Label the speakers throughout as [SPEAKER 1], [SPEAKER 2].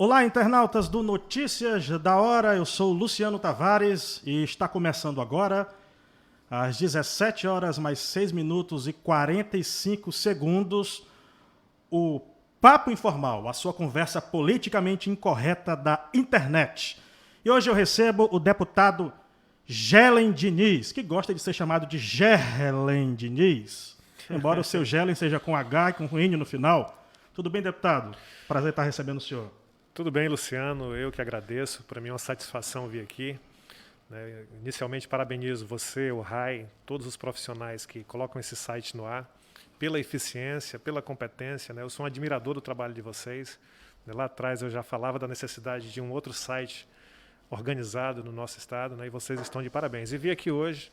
[SPEAKER 1] Olá, internautas do Notícias da Hora, eu sou Luciano Tavares e está começando agora, às 17 horas mais 6 minutos e 45 segundos, o Papo Informal, a sua conversa politicamente incorreta da internet. E hoje eu recebo o deputado Gelen Diniz, que gosta de ser chamado de Gelen Diniz, embora o seu Gelen seja com H e com N no final. Tudo bem, deputado? Prazer estar recebendo o senhor.
[SPEAKER 2] Tudo bem, Luciano. Eu que agradeço. Para mim é uma satisfação vir aqui. Inicialmente, parabenizo você, o RAI, todos os profissionais que colocam esse site no ar, pela eficiência, pela competência. Eu sou um admirador do trabalho de vocês. Lá atrás eu já falava da necessidade de um outro site organizado no nosso estado, e vocês estão de parabéns. E vir aqui hoje,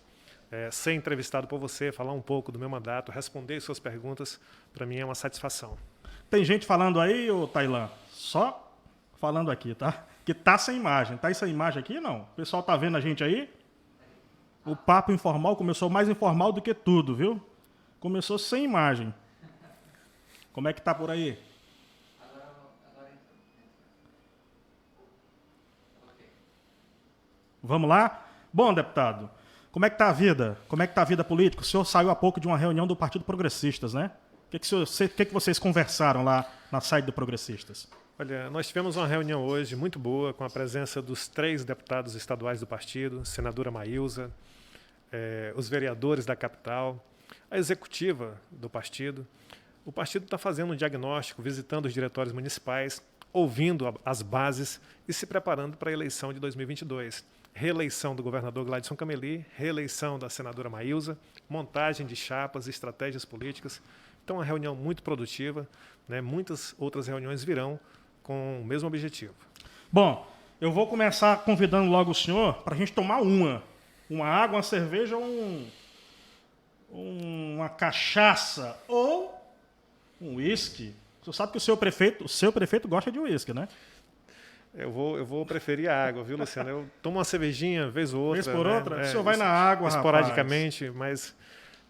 [SPEAKER 2] ser entrevistado por você, falar um pouco do meu mandato, responder suas perguntas, para mim é uma satisfação.
[SPEAKER 1] Tem gente falando aí, ô Tailã, só falando aqui, tá? Que tá sem imagem. Tá essa imagem aqui, não? O pessoal tá vendo a gente aí? O Papo Informal começou mais informal do que tudo, viu? Começou sem imagem. Como é que tá por aí? Vamos lá? Bom, deputado, como é que tá a vida? Como é que tá a vida política? O senhor saiu há pouco de uma reunião do Partido Progressistas, né? O que vocês conversaram lá na saída do Progressistas?
[SPEAKER 2] Olha, nós tivemos uma reunião hoje muito boa com a presença dos 3 deputados estaduais do partido, senadora Maílza, os vereadores da capital, a executiva do partido. O partido está fazendo um diagnóstico, visitando os diretórios municipais, ouvindo as bases e se preparando para a eleição de 2022. Reeleição do governador Gladson Cameli, reeleição da senadora Maílza, montagem de chapas, estratégias políticas. Então, uma reunião muito produtiva, muitas outras reuniões virão com o mesmo objetivo.
[SPEAKER 1] Bom, eu vou começar convidando logo o senhor para a gente tomar uma água, uma cerveja, uma cachaça ou um uísque. Você sabe que o seu prefeito gosta de uísque, né?
[SPEAKER 2] Eu vou preferir a água, viu, Luciano? Eu tomo uma cervejinha vez ou outra.
[SPEAKER 1] Vez por outra? O senhor vai na água,
[SPEAKER 2] esporadicamente,
[SPEAKER 1] rapaz.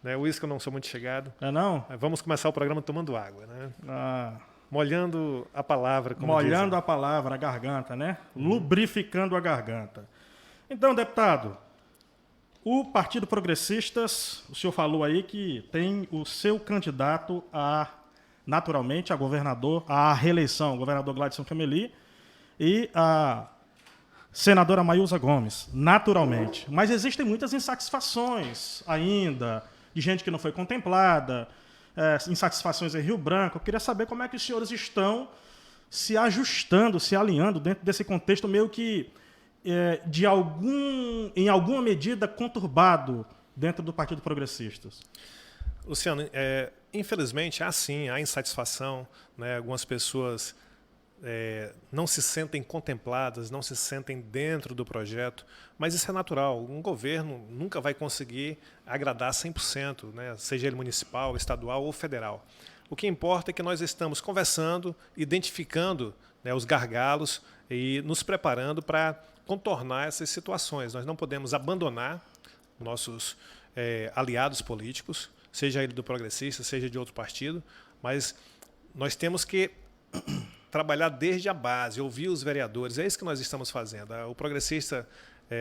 [SPEAKER 2] Mas o uísque eu não sou muito chegado.
[SPEAKER 1] É não?
[SPEAKER 2] Vamos começar o programa tomando água,
[SPEAKER 1] Ah.
[SPEAKER 2] Molhando a palavra, como
[SPEAKER 1] Molhando
[SPEAKER 2] dizem.
[SPEAKER 1] a palavra, a garganta, né? Lubrificando a garganta. Então, deputado, o Partido Progressistas, o senhor falou aí que tem o seu candidato naturalmente, a governador, à reeleição, o governador Gladson Cameli e a senadora Maílza Gomes, naturalmente. Mas existem muitas insatisfações ainda, de gente que não foi contemplada, insatisfações em Rio Branco. Eu queria saber como é que os senhores estão se ajustando, se alinhando dentro desse contexto meio que em alguma medida conturbado dentro do Partido Progressistas.
[SPEAKER 2] Luciano, infelizmente há insatisfação, algumas pessoas não se sentem contempladas, não se sentem dentro do projeto, mas isso é natural. Um governo nunca vai conseguir agradar 100%, seja ele municipal, estadual ou federal. O que importa é que nós estamos conversando, identificando os gargalos e nos preparando para contornar essas situações. Nós não podemos abandonar nossos aliados políticos, seja ele do Progressista, seja de outro partido, mas nós temos que trabalhar desde a base, ouvir os vereadores. É isso que nós estamos fazendo. O Progressista,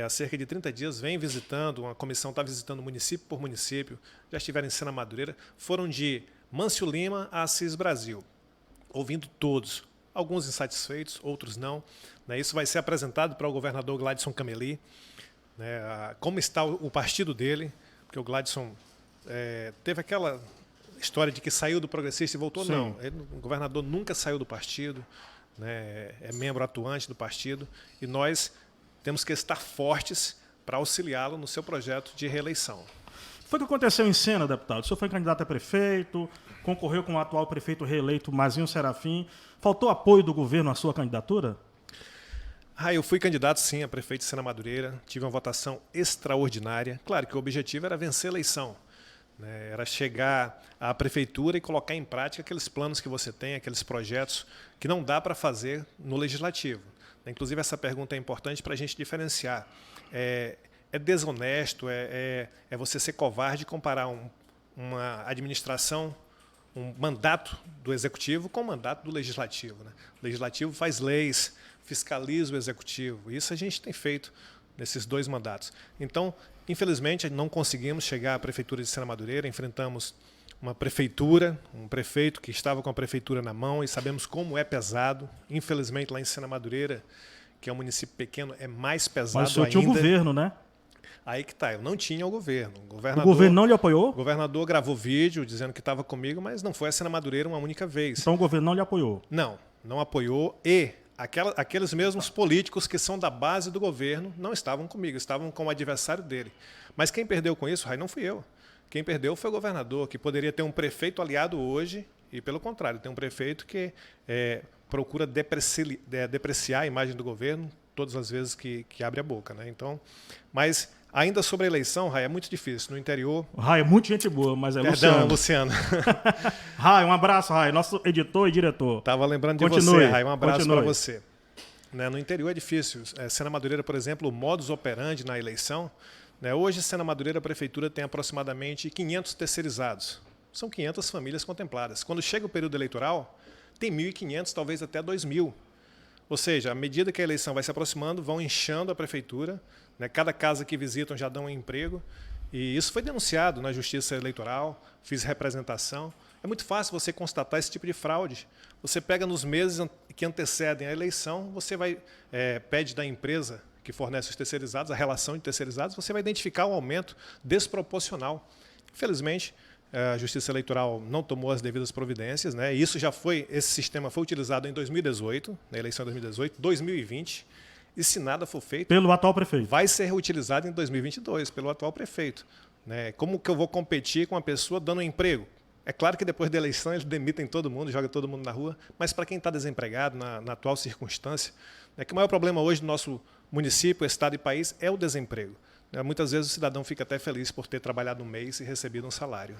[SPEAKER 2] há cerca de 30 dias, vem visitando, uma comissão está visitando município por município, já estiveram em Sena Madureira, foram de Mâncio Lima a Assis Brasil, ouvindo todos, alguns insatisfeitos, outros não. Isso vai ser apresentado para o governador Gladson Cameli, como está o partido dele, porque o Gladson teve aquela história de que saiu do Progressista e voltou.
[SPEAKER 1] Sim.
[SPEAKER 2] Não. O governador nunca saiu do partido, é membro atuante do partido, e nós temos que estar fortes para auxiliá-lo no seu projeto de reeleição.
[SPEAKER 1] Foi o que aconteceu em Sena, deputado? O senhor foi candidato a prefeito, concorreu com o atual prefeito reeleito Mazinho Serafim. Faltou apoio do governo à sua candidatura?
[SPEAKER 2] Eu fui candidato, sim, a prefeito de Sena Madureira. Tive uma votação extraordinária. Claro que o objetivo era vencer a eleição. Era chegar à prefeitura e colocar em prática aqueles planos que você tem, aqueles projetos que não dá para fazer no legislativo. Inclusive, essa pergunta é importante para a gente diferenciar. É desonesto, é você ser covarde e comparar uma administração um mandato do Executivo com o mandato do Legislativo, né? O Legislativo faz leis, fiscaliza o Executivo. Isso a gente tem feito nesses 2 mandatos. Então, infelizmente, não conseguimos chegar à Prefeitura de Sena Madureira, enfrentamos uma prefeitura, um prefeito que estava com a prefeitura na mão e sabemos como é pesado. Infelizmente, lá em Sena Madureira, que é um município pequeno, é mais pesado ainda.
[SPEAKER 1] Mas o senhor tinha o governo, né?
[SPEAKER 2] Aí que tá, eu não tinha o governo. O
[SPEAKER 1] governo não lhe apoiou?
[SPEAKER 2] O governador gravou vídeo dizendo que estava comigo, mas não foi a Sena Madureira uma única vez.
[SPEAKER 1] Então o governo não lhe apoiou?
[SPEAKER 2] Não apoiou e aqueles mesmos políticos que são da base do governo não estavam comigo, estavam com o adversário dele. Mas quem perdeu com isso, Rai, não fui eu. Quem perdeu foi o governador, que poderia ter um prefeito aliado hoje e, pelo contrário, tem um prefeito que procura depreciar a imagem do governo todas as vezes que abre a boca, né? Então, mas ainda sobre a eleição, Rai, é muito difícil. No interior...
[SPEAKER 1] Rai é muito gente boa, mas é
[SPEAKER 2] Perdão,
[SPEAKER 1] Luciano.
[SPEAKER 2] Luciano.
[SPEAKER 1] Rai, um abraço, Rai, nosso editor e diretor.
[SPEAKER 2] Estava lembrando de você, Rai. Um abraço para você. Né, no interior é difícil. Sena Madureira, por exemplo, o modus operandi na eleição... Né, hoje, Sena Madureira, a Prefeitura tem aproximadamente 500 terceirizados. São 500 famílias contempladas. Quando chega o período eleitoral, tem 1.500, talvez até 2.000. Ou seja, à medida que a eleição vai se aproximando, vão inchando a Prefeitura. Né, cada casa que visitam já dão um emprego. E isso foi denunciado na Justiça Eleitoral, fiz representação. É muito fácil você constatar esse tipo de fraude. Você pega nos meses que antecedem a eleição, você pede da empresa que fornece os terceirizados, a relação de terceirizados, você vai identificar um aumento desproporcional. Infelizmente, a Justiça Eleitoral não tomou as devidas providências, né? E esse sistema foi utilizado em 2018, na eleição de 2018, 2020, e se nada for feito...
[SPEAKER 1] Pelo atual prefeito.
[SPEAKER 2] Vai ser reutilizado em 2022, pelo atual prefeito. Né? Como que eu vou competir com uma pessoa dando um emprego? É claro que depois da eleição eles demitem todo mundo, jogam todo mundo na rua, mas para quem está desempregado na atual circunstância, né, que o maior problema hoje do nosso município, estado e país é o desemprego. Muitas vezes o cidadão fica até feliz por ter trabalhado um mês e recebido um salário.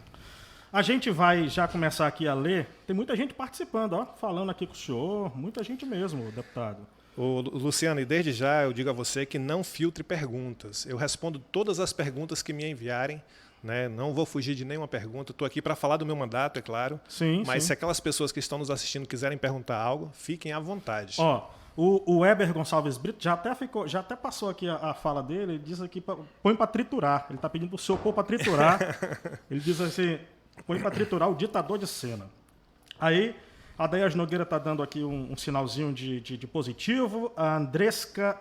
[SPEAKER 1] A gente vai já começar aqui a ler. Tem muita gente participando, ó, falando aqui com o senhor, muita gente mesmo, deputado.
[SPEAKER 2] Luciano, e desde já eu digo a você que não filtre perguntas. Eu respondo todas as perguntas que me enviarem. Né? Não vou fugir de nenhuma pergunta. Estou aqui para falar do meu mandato, é claro.
[SPEAKER 1] Sim,
[SPEAKER 2] mas
[SPEAKER 1] sim.
[SPEAKER 2] Se aquelas pessoas que estão nos assistindo quiserem perguntar algo, fiquem à vontade.
[SPEAKER 1] Ó, o Weber Gonçalves Brito já até passou aqui a fala dele. Ele diz aqui, põe para triturar. Ele está pedindo para o senhor pôr para triturar. Ele diz assim, põe para triturar o ditador de Sena. Aí, a Dayas Nogueira está dando aqui um sinalzinho de positivo. A Andresca...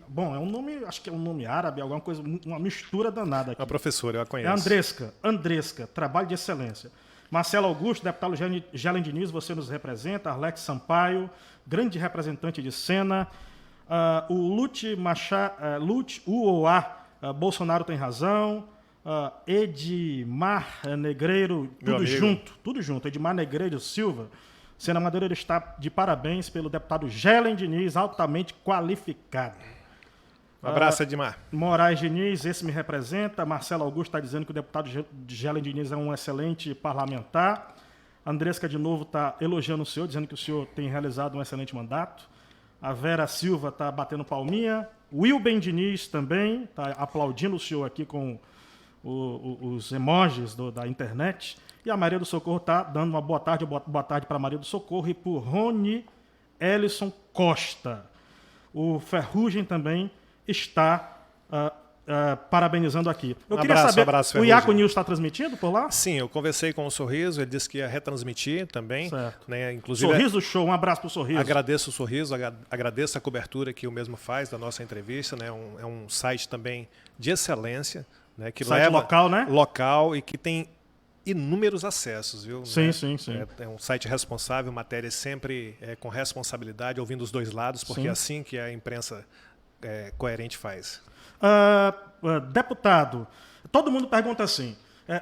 [SPEAKER 1] Bom, é um nome, acho que é um nome árabe, alguma coisa, uma mistura danada aqui.
[SPEAKER 2] A professora, eu a conheço.
[SPEAKER 1] É Andresca, trabalho de excelência. Marcelo Augusto, deputado Gelen Diniz, você nos representa. Arlex Sampaio, grande representante de Sena. O Lute Uoá, Bolsonaro tem razão. Edmar Negreiro, tudo junto. Edmar Negreiro Silva. Sena Madureira está de parabéns pelo deputado Gelen Diniz, altamente qualificado.
[SPEAKER 2] Um abraço, Edmar.
[SPEAKER 1] Moraes Diniz, esse me representa. Marcelo Augusto está dizendo que o deputado Gelen Diniz é um excelente parlamentar. Andresca, de novo, está elogiando o senhor, dizendo que o senhor tem realizado um excelente mandato. A Vera Silva está batendo palminha. Wilben Diniz também está aplaudindo o senhor aqui com os emojis da internet. E a Maria do Socorro está dando uma boa tarde para a Maria do Socorro e para o Rony Ellison Costa. O Ferrugem também está parabenizando aqui. Eu queria saber, o Iaco News está transmitindo por lá?
[SPEAKER 2] Sim, eu conversei com o Sorriso, ele disse que ia retransmitir também.
[SPEAKER 1] Certo.
[SPEAKER 2] Né, inclusive,
[SPEAKER 1] Sorriso Show, um abraço para o Sorriso.
[SPEAKER 2] Agradeço o Sorriso, agradeço a cobertura que o mesmo faz da nossa entrevista. Né, é um site também de excelência. Né, que
[SPEAKER 1] site local, né?
[SPEAKER 2] Local e que tem inúmeros acessos, viu?
[SPEAKER 1] Sim,
[SPEAKER 2] né?
[SPEAKER 1] sim.
[SPEAKER 2] É um site responsável, matéria sempre com responsabilidade, ouvindo os dois lados, porque é assim que a imprensa coerente faz.
[SPEAKER 1] Deputado, todo mundo pergunta assim,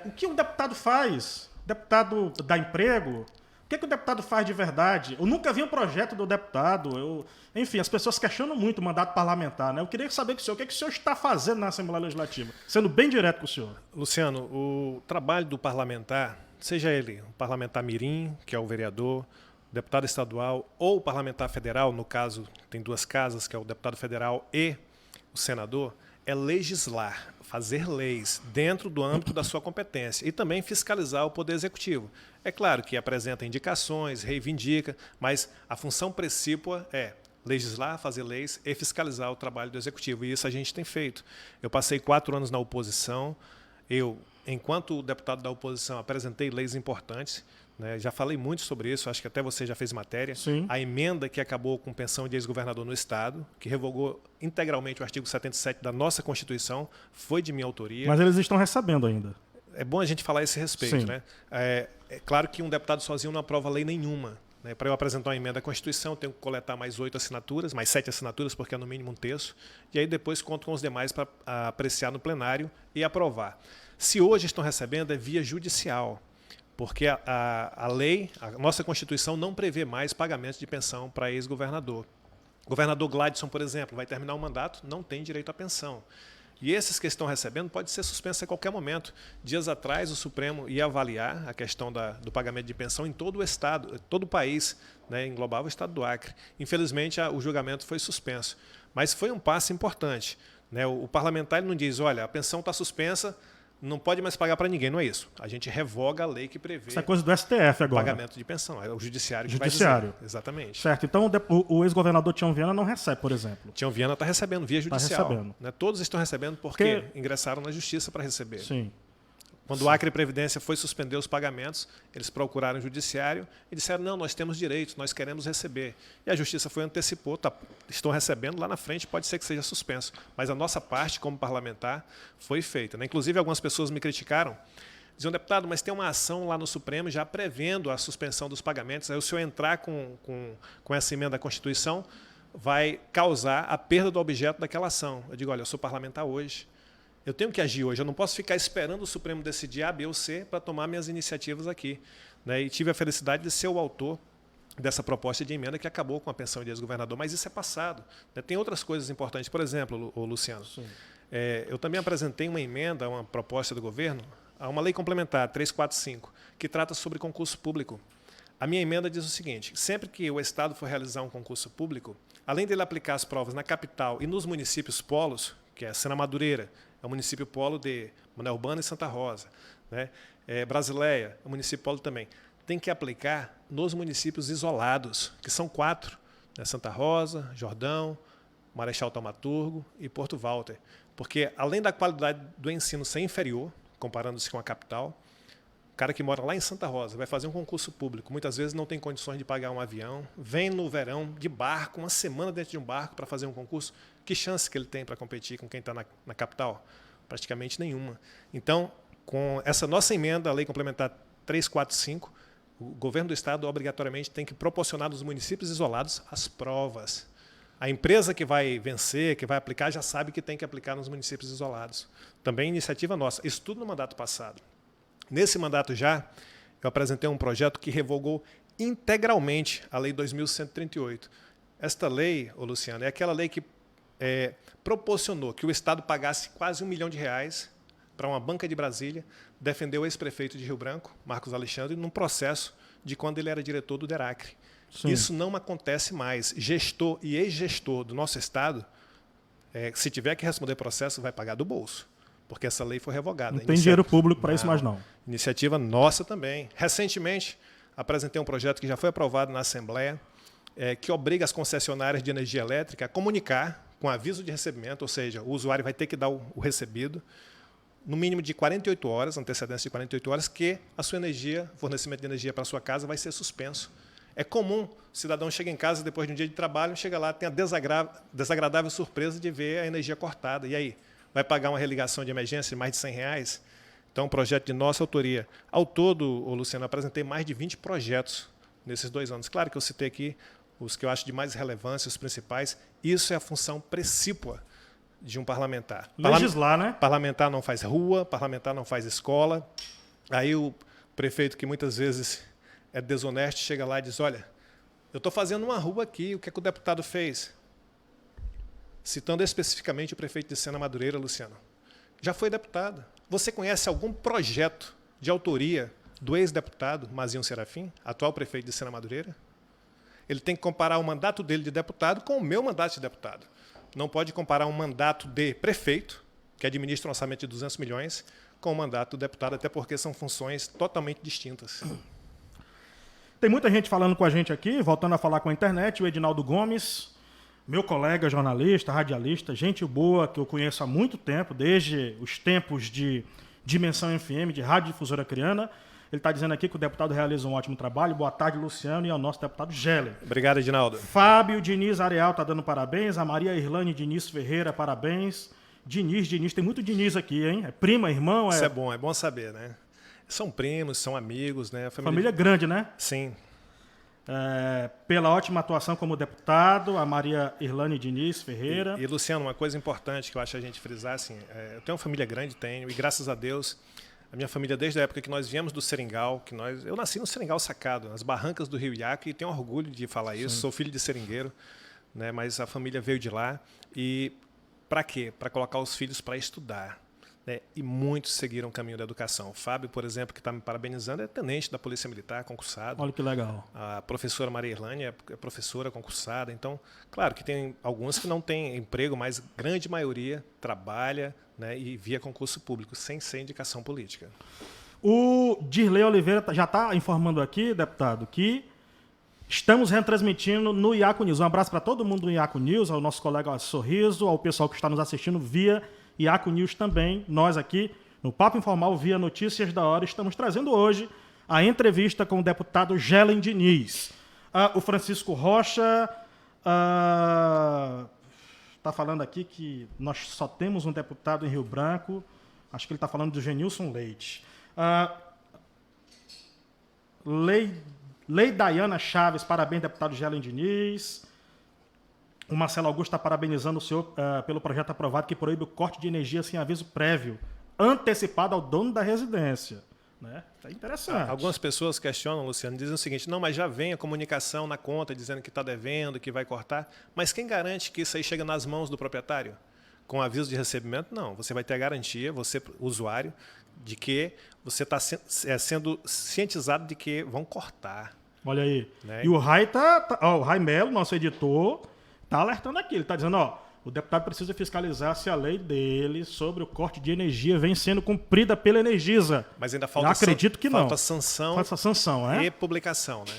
[SPEAKER 1] o que o deputado faz? O deputado dá emprego? O que o deputado faz de verdade? Eu nunca vi um projeto do deputado. Enfim, as pessoas questionam muito o mandato parlamentar. Né? Eu queria saber com o senhor, o que o senhor está fazendo na Assembleia Legislativa? Sendo bem direto com o senhor.
[SPEAKER 2] Luciano, o trabalho do parlamentar, seja ele o parlamentar mirim, que é o vereador, o deputado estadual ou o parlamentar federal, no caso, tem duas casas, que é o deputado federal e o senador, é legislar, fazer leis dentro do âmbito da sua competência e também fiscalizar o Poder Executivo. É claro que apresenta indicações, reivindica, mas a função precípua é legislar, fazer leis e fiscalizar o trabalho do Executivo. E isso a gente tem feito. Eu passei 4 anos na oposição. Eu, enquanto deputado da oposição, apresentei leis importantes. Né? Já falei muito sobre isso, acho que até você já fez matéria.
[SPEAKER 1] Sim.
[SPEAKER 2] A emenda que acabou com pensão de ex-governador no Estado, que revogou integralmente o artigo 77 da nossa Constituição, foi de minha autoria.
[SPEAKER 1] Mas eles estão recebendo ainda.
[SPEAKER 2] É bom a gente falar a esse respeito.
[SPEAKER 1] Sim.
[SPEAKER 2] Né? É claro que um deputado sozinho não aprova lei nenhuma. Né? Para eu apresentar uma emenda à Constituição, eu tenho que coletar mais 8 assinaturas, mais 7 assinaturas, porque é no mínimo 1/3. E aí depois conto com os demais para apreciar no plenário e aprovar. Se hoje estão recebendo, é via judicial. Porque a lei, a nossa Constituição, não prevê mais pagamentos de pensão para ex-governador. O governador Gladson, por exemplo, vai terminar o mandato, não tem direito à pensão. E esses que estão recebendo podem ser suspensos a qualquer momento. Dias atrás, o Supremo ia avaliar a questão do pagamento de pensão em todo o Estado, todo o país, né, englobava o Estado do Acre. Infelizmente, o julgamento foi suspenso. Mas foi um passo importante. Né? O parlamentar ele não diz, olha, a pensão está suspensa, não pode mais pagar para ninguém, não é isso. A gente revoga a lei que prevê
[SPEAKER 1] Isso é coisa do STF agora.
[SPEAKER 2] pagamento de pensão. É o judiciário que
[SPEAKER 1] vai dizer.
[SPEAKER 2] Exatamente.
[SPEAKER 1] Certo. Então o ex-governador Tião Viana não recebe, por exemplo.
[SPEAKER 2] Tião Viana está recebendo via judicial.
[SPEAKER 1] Tá recebendo.
[SPEAKER 2] Né? Todos estão recebendo porque ingressaram na justiça para receber.
[SPEAKER 1] Sim.
[SPEAKER 2] Quando o Acre Previdência foi suspender os pagamentos, eles procuraram o judiciário e disseram, não, nós temos direitos, nós queremos receber. E a justiça foi antecipou, estão recebendo, lá na frente pode ser que seja suspenso. Mas a nossa parte, como parlamentar, foi feita. Né? Inclusive, algumas pessoas me criticaram, diziam, deputado, mas tem uma ação lá no Supremo já prevendo a suspensão dos pagamentos. Aí o senhor entrar com essa emenda à Constituição vai causar a perda do objeto daquela ação. Eu digo, olha, eu sou parlamentar hoje. Eu tenho que agir hoje, eu não posso ficar esperando o Supremo decidir A, B ou C para tomar minhas iniciativas aqui. Né? E tive a felicidade de ser o autor dessa proposta de emenda que acabou com a pensão de ex-governador, mas isso é passado. Né? Tem outras coisas importantes. Por exemplo, Luciano, eu também apresentei uma emenda, uma proposta do governo, a uma lei complementar, 345, que trata sobre concurso público. A minha emenda diz o seguinte, sempre que o Estado for realizar um concurso público, além dele aplicar as provas na capital e nos municípios polos, que é Sena Madureira, é o município polo de Manoel Urbana e Santa Rosa. Né? Brasileia, é o município polo também. Tem que aplicar nos municípios isolados, que são 4. Né? Santa Rosa, Jordão, Marechal Thaumaturgo e Porto Walter. Porque, além da qualidade do ensino ser inferior, comparando-se com a capital, o cara que mora lá em Santa Rosa vai fazer um concurso público, muitas vezes não tem condições de pagar um avião, vem no verão de barco, uma semana dentro de um barco para fazer um concurso. Que chance que ele tem para competir com quem está na capital? Praticamente nenhuma. Então, com essa nossa emenda, a Lei Complementar 345, o governo do Estado obrigatoriamente tem que proporcionar aos municípios isolados as provas. A empresa que vai vencer, que vai aplicar, já sabe que tem que aplicar nos municípios isolados. Também iniciativa nossa. Isso tudo no mandato passado. Nesse mandato já, eu apresentei um projeto que revogou integralmente a Lei 2.138. Esta lei, Luciano, é aquela lei que proporcionou que o Estado pagasse quase R$1 milhão para uma banca de Brasília defender o ex-prefeito de Rio Branco, Marcos Alexandre, num processo de quando ele era diretor do DERACRE. Sim. Isso não acontece mais. Gestor e ex-gestor do nosso Estado, se tiver que responder processo, vai pagar do bolso, porque essa lei foi revogada.
[SPEAKER 1] Não tem dinheiro público para isso mais não.
[SPEAKER 2] Iniciativa nossa também. Recentemente, apresentei um projeto que já foi aprovado na Assembleia, que obriga as concessionárias de energia elétrica a comunicar com aviso de recebimento, ou seja, o usuário vai ter que dar o recebido, no mínimo de 48 horas, antecedência de 48 horas, que a sua energia, fornecimento de energia para a sua casa vai ser suspenso. É comum, o cidadão chega em casa depois de um dia de trabalho, chega lá, tem a desagradável surpresa de ver a energia cortada. E aí, vai pagar uma religação de emergência de mais de R$100? Então, um projeto de nossa autoria. Ao todo, Luciano, eu apresentei mais de 20 projetos nesses 2 anos. Claro que eu citei aqui os que eu acho de mais relevância, os principais. Isso é a função precípua de um parlamentar.
[SPEAKER 1] Legislar, né?
[SPEAKER 2] Parlamentar não faz rua, parlamentar não faz escola. Aí o prefeito, que muitas vezes é desonesto, chega lá e diz, olha, eu estou fazendo uma rua aqui, o que é que o deputado fez? Citando especificamente o prefeito de Sena Madureira, Luciano. Já foi deputado. Você conhece algum projeto de autoria do ex-deputado Mazinho Serafim, atual prefeito de Sena Madureira? Ele tem que comparar o mandato dele de deputado com o meu mandato de deputado. não pode comparar um mandato de prefeito, que administra um orçamento de 200 milhões, com o mandato do deputado, até porque são funções totalmente distintas.
[SPEAKER 1] Tem muita gente falando com a gente aqui, voltando a falar com a internet, o Edinaldo Gomes, meu colega jornalista, radialista, gente boa, que eu conheço há muito tempo, desde os tempos de Dimensão FM, de Rádio Difusora Criana. Ele está dizendo aqui que o deputado realiza um ótimo trabalho. Boa tarde, Luciano, e ao nosso deputado Gelen.
[SPEAKER 2] Obrigado, Edinaldo.
[SPEAKER 1] Fábio Diniz Areal está dando parabéns. A Maria Irlane Diniz Ferreira, parabéns. Diniz, tem muito Diniz aqui, hein? É prima, irmão?
[SPEAKER 2] Isso é bom saber, né? São primos, são amigos, né?
[SPEAKER 1] Família grande, né?
[SPEAKER 2] Sim.
[SPEAKER 1] Pela ótima atuação como deputado, a Maria Irlane Diniz Ferreira.
[SPEAKER 2] E Luciano, uma coisa importante que eu acho a gente frisar, assim, eu tenho uma família grande, e graças a Deus, a minha família, desde a época que nós viemos do Seringal, eu nasci no Seringal Sacado, nas barrancas do Rio Iaco, e tenho orgulho de falar isso. Sim. Sou filho de seringueiro, né? Mas a família veio de lá. E para quê? Para colocar os filhos para estudar. Né? E muitos seguiram o caminho da educação. O Fábio, por exemplo, que está me parabenizando, é tenente da Polícia Militar, concursado.
[SPEAKER 1] Olha que legal.
[SPEAKER 2] A professora Maria Irlane é professora concursada. Então, claro que tem alguns que não têm emprego, mas a grande maioria trabalha, né, e via concurso público, sem ser indicação política.
[SPEAKER 1] O Dirley Oliveira já está informando aqui, deputado, que estamos retransmitindo no Iaco News. Um abraço para todo mundo do Iaco News, ao nosso colega Sorriso, ao pessoal que está nos assistindo via Iaco News também. Nós aqui, no Papo Informal, via Notícias da Hora, estamos trazendo hoje a entrevista com o deputado Gelen Diniz. O Francisco Rocha está falando aqui que nós só temos um deputado em Rio Branco. Acho que ele está falando do Genilson Leite. Lei Dayana Chaves, parabéns, deputado Gelen Diniz. O Marcelo Augusto está parabenizando o senhor pelo projeto aprovado que proíbe o corte de energia sem aviso prévio, antecipado ao dono da residência. Né? É interessante.
[SPEAKER 2] Algumas pessoas questionam, Luciano, dizem o seguinte: não, mas já vem a comunicação na conta dizendo que está devendo, que vai cortar. Mas quem garante que isso aí chega nas mãos do proprietário? Com aviso de recebimento? Não. Você vai ter a garantia, você, usuário, de que você está sendo cientizado de que vão cortar.
[SPEAKER 1] Olha aí.
[SPEAKER 2] Né?
[SPEAKER 1] E o Rai o Rai Melo, nosso editor, está alertando aqui. Ele está dizendo, o deputado precisa fiscalizar se a lei dele sobre o corte de energia vem sendo cumprida pela Energisa.
[SPEAKER 2] Mas ainda falta,
[SPEAKER 1] acredito que não.
[SPEAKER 2] Falta sanção, e publicação. Né?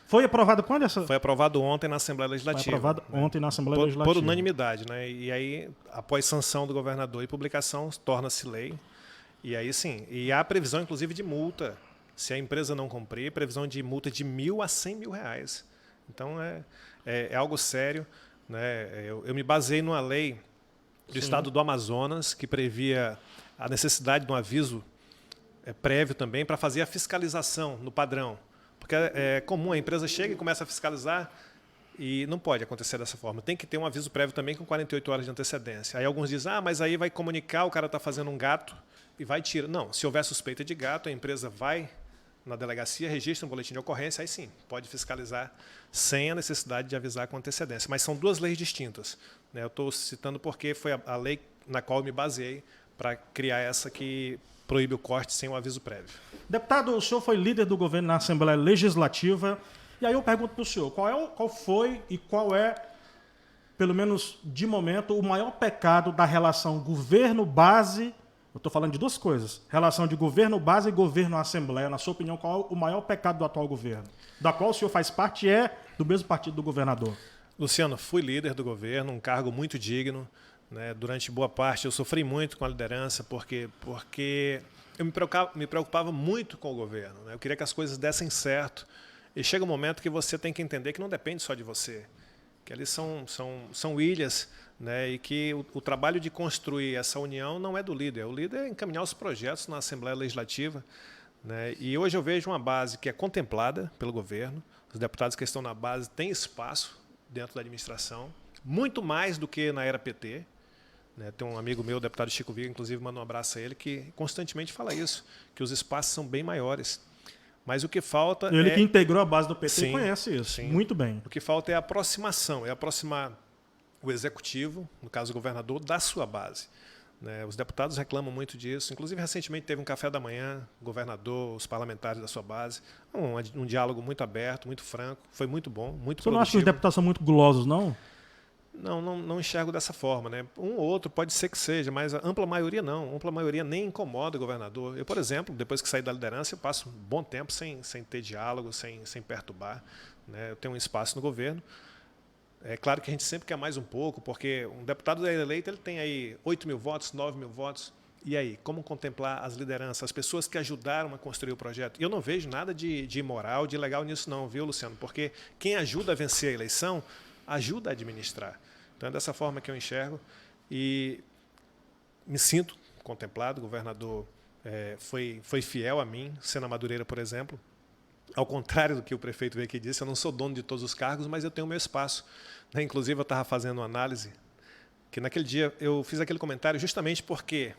[SPEAKER 1] Foi aprovado quando essa?
[SPEAKER 2] Foi aprovado ontem na Assembleia Legislativa.
[SPEAKER 1] Foi aprovado ontem na Assembleia Legislativa.
[SPEAKER 2] Por unanimidade. Né? E aí, após sanção do governador e publicação, torna-se lei. E aí sim. E há previsão, inclusive, de multa. Se a empresa não cumprir, previsão de multa de R$1.000 a R$100.000. Então, é algo sério. Né? Eu me baseei numa lei do Estado do Amazonas que previa a necessidade de um aviso prévio também para fazer a fiscalização no padrão. Porque é comum, a empresa chega e começa a fiscalizar e não pode acontecer dessa forma. Tem que ter um aviso prévio também com 48 horas de antecedência. Aí alguns dizem, mas aí vai comunicar, o cara está fazendo um gato e vai tirar. Não, se houver suspeita de gato, a empresa vai na delegacia, registra um boletim de ocorrência, aí sim, pode fiscalizar sem a necessidade de avisar com antecedência. Mas são duas leis distintas. Né? Eu estou citando porque foi a lei na qual eu me baseei para criar essa que proíbe o corte sem o aviso prévio.
[SPEAKER 1] Deputado, o senhor foi líder do governo na Assembleia Legislativa, e aí eu pergunto para o senhor, qual foi e qual é, pelo menos de momento, o maior pecado da relação governo-base. Eu estou falando de duas coisas. Relação de governo base e governo assembleia. Na sua opinião, qual é o maior pecado do atual governo? Da qual o senhor faz parte e é do mesmo partido do governador?
[SPEAKER 2] Luciano, fui líder do governo, um cargo muito digno. Né? Durante boa parte eu sofri muito com a liderança porque eu me preocupava muito com o governo. Né? Eu queria que as coisas dessem certo. E chega um momento que você tem que entender que não depende só de você. Que ali são ilhas. Né, e que o trabalho de construir essa união não é do líder. O líder é encaminhar os projetos na Assembleia Legislativa. Né, e hoje eu vejo uma base que é contemplada pelo governo. Os deputados que estão na base têm espaço dentro da administração, muito mais do que na era PT. Né, tem um amigo meu, o deputado Chico Viga, inclusive manda um abraço a ele, que constantemente fala isso, que os espaços são bem maiores. Mas o que falta
[SPEAKER 1] Ele que integrou a base do PT
[SPEAKER 2] sim,
[SPEAKER 1] conhece isso,
[SPEAKER 2] sim.
[SPEAKER 1] Muito bem.
[SPEAKER 2] O que falta é a aproximação, aproximar o executivo, no caso o governador, da sua base. Né? Os deputados reclamam muito disso. Inclusive, recentemente teve um café da manhã, o governador, os parlamentares da sua base. Um diálogo muito aberto, muito franco. Foi muito bom, muito produtivo.
[SPEAKER 1] Você não acha que os deputados são muito gulosos, não?
[SPEAKER 2] Não enxergo dessa forma, né? Um ou outro pode ser que seja, mas a ampla maioria não. A ampla maioria nem incomoda o governador. Eu, por exemplo, depois que saí da liderança, eu passo um bom tempo sem ter diálogo, sem perturbar, né? Eu tenho um espaço no governo. É claro que a gente sempre quer mais um pouco, porque um deputado eleito ele tem aí 8 mil votos, 9 mil votos. E aí, como contemplar as lideranças, as pessoas que ajudaram a construir o projeto? E eu não vejo nada de imoral, de ilegal nisso não, viu, Luciano? Porque quem ajuda a vencer a eleição, ajuda a administrar. Então é dessa forma que eu enxergo e me sinto contemplado. O governador foi fiel a mim, sendo a Madureira, por exemplo. Ao contrário do que o prefeito veio aqui e disse, eu não sou dono de todos os cargos, mas eu tenho o meu espaço. Inclusive, eu estava fazendo uma análise, que naquele dia eu fiz aquele comentário justamente porque,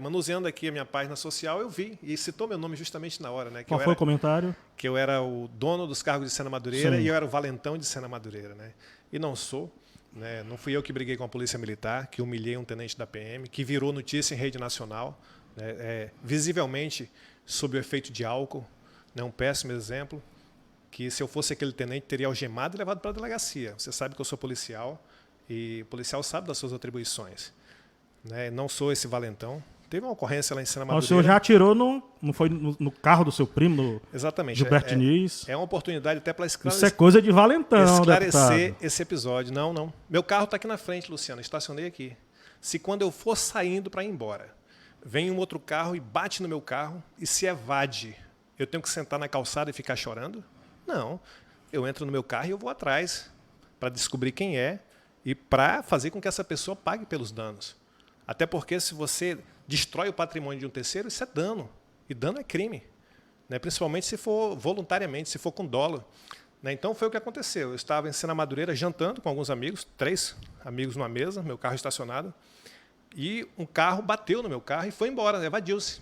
[SPEAKER 2] manuseando aqui a minha página social, eu vi, e citou meu nome justamente na hora. Né, que
[SPEAKER 1] Qual foi o comentário?
[SPEAKER 2] Que eu era o dono dos cargos de Sena Madureira.
[SPEAKER 1] Sim.
[SPEAKER 2] E eu era o valentão de Sena Madureira. Né? E não sou. Né? Não fui eu que briguei com a Polícia Militar, que humilhei um tenente da PM, que virou notícia em rede nacional, né? Visivelmente sob o efeito de álcool. Um péssimo exemplo, que se eu fosse aquele tenente, teria algemado e levado para a delegacia. Você sabe que eu sou policial, e o policial sabe das suas atribuições. Né? Não sou esse valentão. Teve uma ocorrência lá em Sena Madureira.
[SPEAKER 1] O senhor já atirou não foi no carro do seu primo,
[SPEAKER 2] Exatamente.
[SPEAKER 1] Gilberto Diniz?
[SPEAKER 2] É uma oportunidade até para
[SPEAKER 1] Isso é coisa de valentão,
[SPEAKER 2] esclarecer
[SPEAKER 1] deputado.
[SPEAKER 2] Esse episódio. Não. Meu carro está aqui na frente, Luciano. Estacionei aqui. Se quando eu for saindo para ir embora, vem um outro carro e bate no meu carro e se evade, eu tenho que sentar na calçada e ficar chorando? Não. Eu entro no meu carro e eu vou atrás para descobrir quem é e para fazer com que essa pessoa pague pelos danos. Até porque se você destrói o patrimônio de um terceiro, isso é dano. E dano é crime. Né? Principalmente se for voluntariamente, se for com dolo. Né? Então foi o que aconteceu. Eu estava em Sena Madureira jantando com alguns amigos, 3 amigos numa mesa, meu carro estacionado, e um carro bateu no meu carro e foi embora, evadiu-se.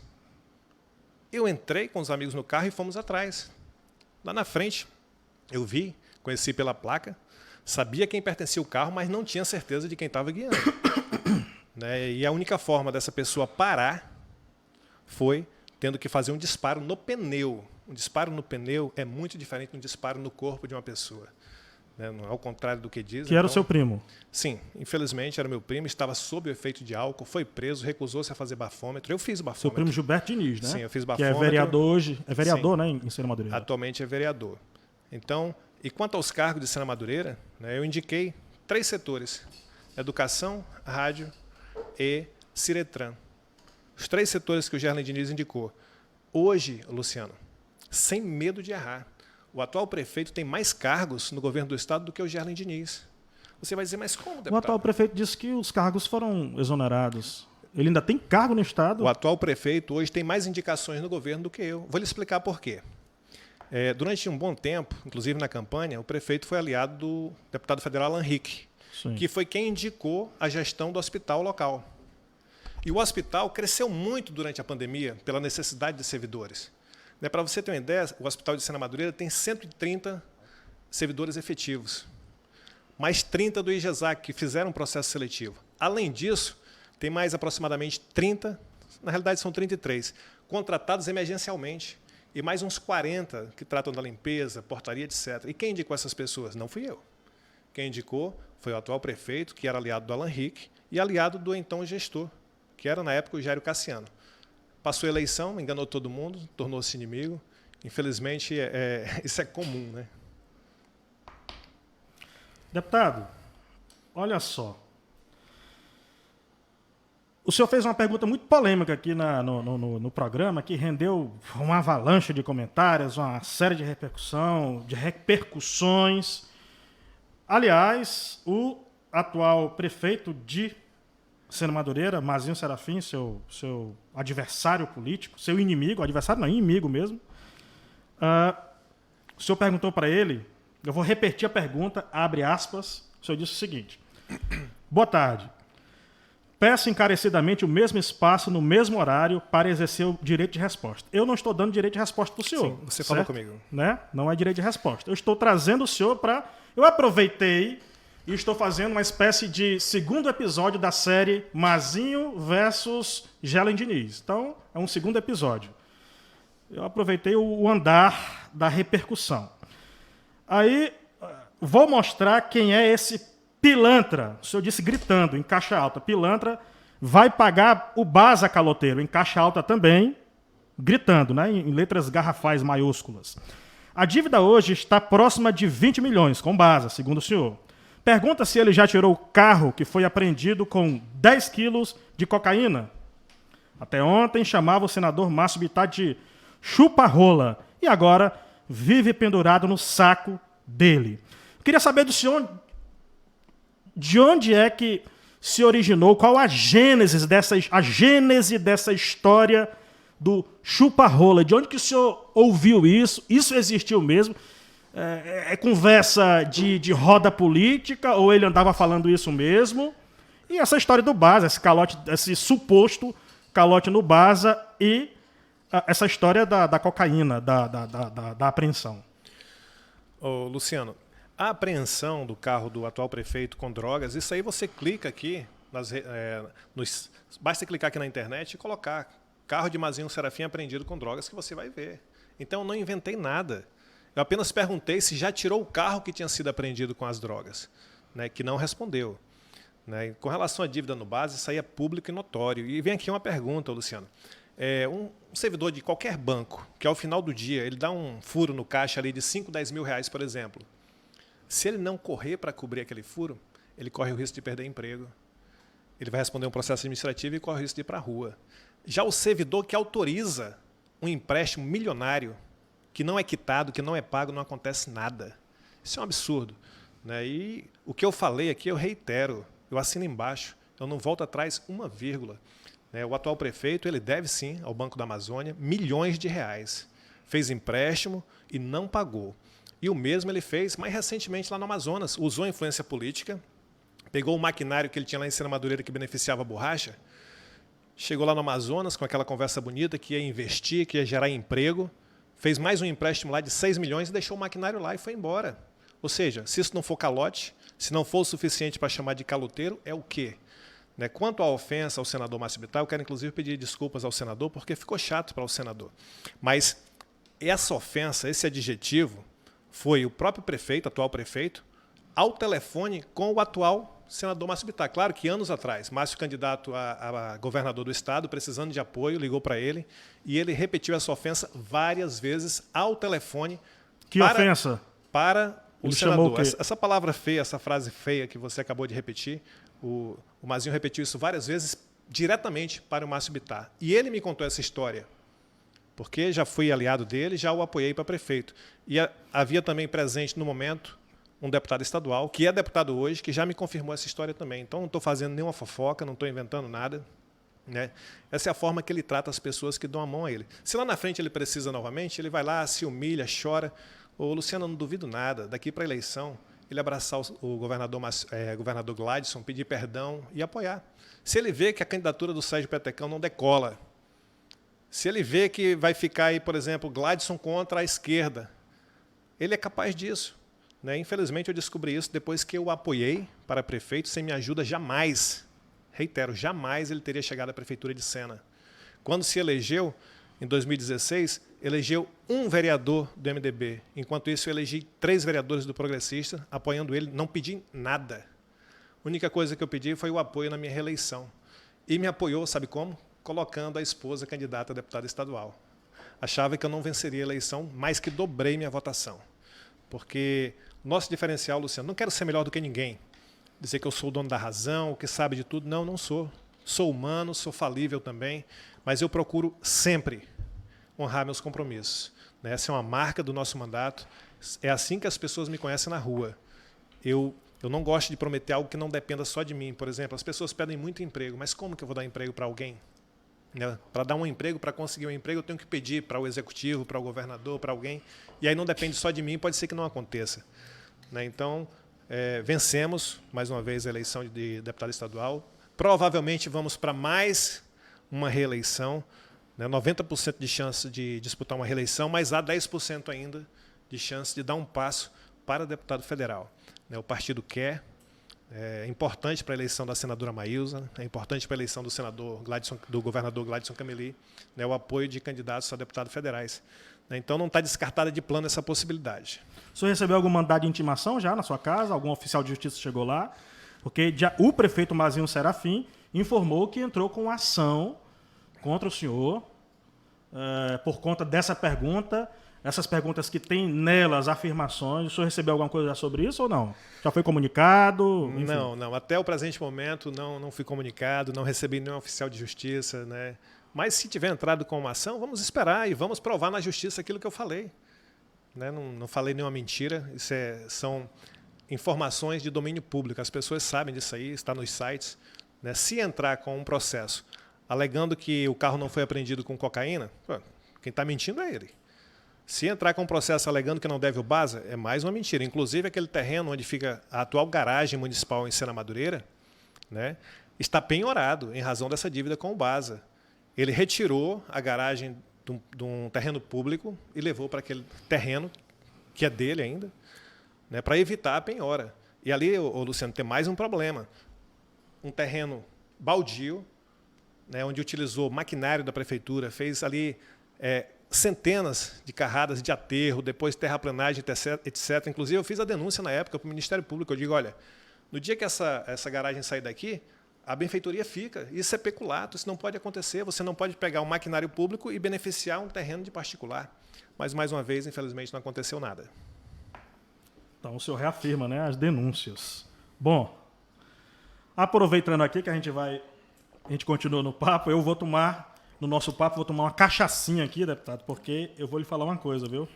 [SPEAKER 2] Eu entrei com os amigos no carro e fomos atrás. Lá na frente, eu vi, conheci pela placa, sabia quem pertencia ao carro, mas não tinha certeza de quem estava guiando. Né? E a única forma dessa pessoa parar foi tendo que fazer um disparo no pneu. Um disparo no pneu é muito diferente de um disparo no corpo de uma pessoa. Né? Ao contrário do que dizem.
[SPEAKER 1] Que era o seu primo?
[SPEAKER 2] Sim, infelizmente era meu primo, estava sob o efeito de álcool, foi preso, recusou-se a fazer bafômetro. Eu fiz bafômetro.
[SPEAKER 1] Seu primo Gilberto Diniz, né?
[SPEAKER 2] Sim, eu fiz
[SPEAKER 1] Que
[SPEAKER 2] bafômetro.
[SPEAKER 1] é vereador hoje. É vereador,
[SPEAKER 2] Sim.
[SPEAKER 1] Né, em Sena Madureira.
[SPEAKER 2] Atualmente é vereador. Então, e quanto aos cargos de Sena Madureira, né, eu indiquei 3 setores: educação, rádio e Ciretran. Os 3 setores que o Gerlen Diniz indicou. Hoje, Luciano, sem medo de errar, o atual prefeito tem mais cargos no governo do estado do que o Gerlen Diniz. Você vai dizer, mas como, deputado?
[SPEAKER 1] O atual prefeito disse que os cargos foram exonerados. Ele ainda tem cargo no estado?
[SPEAKER 2] O atual prefeito hoje tem mais indicações no governo do que eu. Vou lhe explicar por quê. Durante um bom tempo, inclusive na campanha, o prefeito foi aliado do deputado federal Alan Rick, que foi quem indicou a gestão do hospital local. E o hospital cresceu muito durante a pandemia pela necessidade de servidores. Para você ter uma ideia, o Hospital de Sena Madureira tem 130 servidores efetivos, mais 30 do IGESAC, que fizeram um processo seletivo. Além disso, tem mais aproximadamente 30, na realidade são 33, contratados emergencialmente, e mais uns 40 que tratam da limpeza, portaria, etc. E quem indicou essas pessoas? Não fui eu. Quem indicou foi o atual prefeito, que era aliado do Alan Rick, e aliado do então gestor, que era, na época, o Jairo Cassiano. Passou a eleição, enganou todo mundo, tornou-se inimigo. Infelizmente, isso é comum, né?
[SPEAKER 1] Deputado, olha só. O senhor fez uma pergunta muito polêmica aqui no programa, que rendeu uma avalanche de comentários, uma série de repercussões. Aliás, o atual prefeito de Sena Madureira, Mazinho Serafim, seu adversário político, seu inimigo, adversário não, inimigo mesmo. O senhor perguntou para ele, eu vou repetir a pergunta, abre aspas, o senhor disse o seguinte: boa tarde. Peço encarecidamente o mesmo espaço no mesmo horário para exercer o direito de resposta. Eu não estou dando direito de resposta para o senhor.
[SPEAKER 2] Sim, você
[SPEAKER 1] certo?
[SPEAKER 2] falou comigo.
[SPEAKER 1] Né? Não é direito de resposta. Eu estou trazendo o senhor para... Eu aproveitei e estou fazendo uma espécie de segundo episódio da série Mazinho versus Gerlen Diniz. Então, é um segundo episódio. Eu aproveitei o andar da repercussão. Aí, vou mostrar quem é esse Pilantra, o senhor disse gritando, em caixa alta, pilantra vai pagar o Basa caloteiro, em caixa alta também, gritando, né, em letras garrafais maiúsculas. A dívida hoje está próxima de 20 milhões com Basa, segundo o senhor. Pergunta se ele já tirou o carro que foi apreendido com 10 quilos de cocaína. Até ontem chamava o senador Márcio Bittar de chupa-rola e agora vive pendurado no saco dele. Queria saber do senhor de onde é que se originou, qual a gênese dessa história do chupa-rola, de onde que o senhor ouviu isso? Isso existiu mesmo? É conversa de roda política ou ele andava falando isso mesmo? E essa história do Basa, esse suposto calote no Basa e essa história da cocaína, da apreensão.
[SPEAKER 2] Ô, Luciano, a apreensão do carro do atual prefeito com drogas, isso aí você clica aqui, basta clicar aqui na internet e colocar carro de Mazinho Serafim apreendido com drogas que você vai ver. Então eu não inventei nada. Eu apenas perguntei se já tirou o carro que tinha sido apreendido com as drogas, né, que não respondeu. Né? Com relação à dívida no Basa, isso aí é público e notório. E vem aqui uma pergunta, Luciano. Um servidor de qualquer banco, que ao final do dia ele dá um furo no caixa ali de 5, 10 mil reais, por exemplo. Se ele não correr para cobrir aquele furo, ele corre o risco de perder emprego. Ele vai responder um processo administrativo e corre o risco de ir para a rua. Já o servidor que autoriza um empréstimo milionário, que não é quitado, que não é pago, não acontece nada. Isso é um absurdo. Né? E o que eu falei aqui, eu reitero, eu assino embaixo, eu não volto atrás uma vírgula. O atual prefeito ele deve sim ao Banco da Amazônia milhões de reais. Fez empréstimo e não pagou. E o mesmo ele fez mais recentemente lá no Amazonas. Usou a influência política, pegou o maquinário que ele tinha lá em Sena Madureira que beneficiava a borracha, chegou lá no Amazonas com aquela conversa bonita que ia investir, que ia gerar emprego, fez mais um empréstimo lá de 6 milhões e deixou o maquinário lá e foi embora. Ou seja, se isso não for calote, se não for o suficiente para chamar de caloteiro, é o quê? Quanto à ofensa ao senador Márcio Bittar, eu quero inclusive pedir desculpas ao senador, porque ficou chato para o senador. Mas essa ofensa, esse adjetivo, foi o próprio prefeito, atual prefeito, ao telefone com o atual senador Márcio Bittar. Claro que anos atrás, Márcio, candidato a governador do estado, precisando de apoio, ligou para ele e ele repetiu essa ofensa várias vezes ao telefone.
[SPEAKER 1] Que ofensa?
[SPEAKER 2] Para o
[SPEAKER 1] ele
[SPEAKER 2] senador. Essa palavra feia, essa frase feia que você acabou de repetir, o Mazinho repetiu isso várias vezes diretamente para o Márcio Bittar. E ele me contou essa história, porque já fui aliado dele, já o apoiei para prefeito. E havia também presente no momento um deputado estadual, que é deputado hoje, que já me confirmou essa história também. Então não estou fazendo nenhuma fofoca, não estou inventando nada. Né? Essa é a forma que ele trata as pessoas que dão a mão a ele. Se lá na frente ele precisa novamente, ele vai lá, se humilha, chora. Ô, Luciano, não duvido nada, daqui para a eleição, ele abraçar o governador Gladson, pedir perdão e apoiar. Se ele vê que a candidatura do Sérgio Petecão não decola, se ele vê que vai ficar aí, por exemplo, Gladson contra a esquerda, ele é capaz disso. Né? Infelizmente, eu descobri isso depois que eu o apoiei para prefeito. Sem minha ajuda, jamais, reitero, jamais ele teria chegado à prefeitura de Sena. Quando se elegeu, em 2016, elegeu um vereador do MDB. Enquanto isso, eu elegi 3 vereadores do Progressista, apoiando ele, não pedi nada. A única coisa que eu pedi foi o apoio na minha reeleição. E me apoiou, sabe como? Colocando a esposa candidata a deputada estadual. Achava que eu não venceria a eleição, mas que dobrei minha votação. Porque nosso diferencial, Luciano, não quero ser melhor do que ninguém. Dizer que eu sou o dono da razão, o que sabe de tudo. Não, não sou. Sou humano, sou falível também, mas eu procuro sempre honrar meus compromissos. Essa é uma marca do nosso mandato. É assim que as pessoas me conhecem na rua. Eu não gosto de prometer algo que não dependa só de mim. Por exemplo, as pessoas pedem muito emprego, mas como que eu vou dar emprego para alguém? Para dar um emprego, para conseguir um emprego, eu tenho que pedir para o executivo, para o governador, para alguém. E aí não depende só de mim, pode ser que não aconteça. Então, vencemos, mais uma vez, a eleição de deputado estadual. Provavelmente vamos para mais uma reeleição. 90% de chance de disputar uma reeleição, mas há 10% ainda de chance de dar um passo para deputado federal. O partido quer, É importante para a eleição da senadora Maísa, é importante para a eleição do governador Gladson Cameli, né, o apoio de candidatos a deputados federais. Então não está descartada de plano essa possibilidade.
[SPEAKER 1] O senhor recebeu algum mandado de intimação já na sua casa? Algum oficial de justiça chegou lá? Porque o prefeito Mazinho Serafim informou que entrou com ação contra o senhor por conta dessa pergunta, essas perguntas que tem nelas afirmações. O senhor recebeu alguma coisa sobre isso ou não? Já foi comunicado? Enfim.
[SPEAKER 2] Não. Até o presente momento não fui comunicado, não recebi nenhum oficial de justiça, né? Mas se tiver entrado com uma ação, vamos esperar e vamos provar na justiça aquilo que eu falei. Né? Não falei nenhuma mentira, isso são informações de domínio público, as pessoas sabem disso aí, está nos sites. Né? Se entrar com um processo alegando que o carro não foi apreendido com cocaína, quem está mentindo é ele. Se entrar com um processo alegando que não deve o BASA, é mais uma mentira. Inclusive, aquele terreno onde fica a atual garagem municipal em Sena Madureira, né, está penhorado em razão dessa dívida com o BASA. Ele retirou a garagem de um terreno público e levou para aquele terreno, que é dele ainda, né, para evitar a penhora. E ali, Luciano, tem mais um problema. Um terreno baldio, né, onde utilizou maquinário da prefeitura, fez ali centenas de carradas de aterro, depois terraplanagem, etc. Inclusive, eu fiz a denúncia na época para o Ministério Público. Eu digo, olha, no dia que essa garagem sair daqui, a benfeitoria fica. Isso é peculato, isso não pode acontecer. Você não pode pegar um maquinário público e beneficiar um terreno de particular. Mas, mais uma vez, infelizmente, não aconteceu nada.
[SPEAKER 1] Então, o senhor reafirma, né, as denúncias. Bom, aproveitando aqui que a gente continua no papo, eu vou tomar... No nosso papo, vou tomar uma cachaçinha aqui, deputado, porque eu vou lhe falar uma coisa, viu?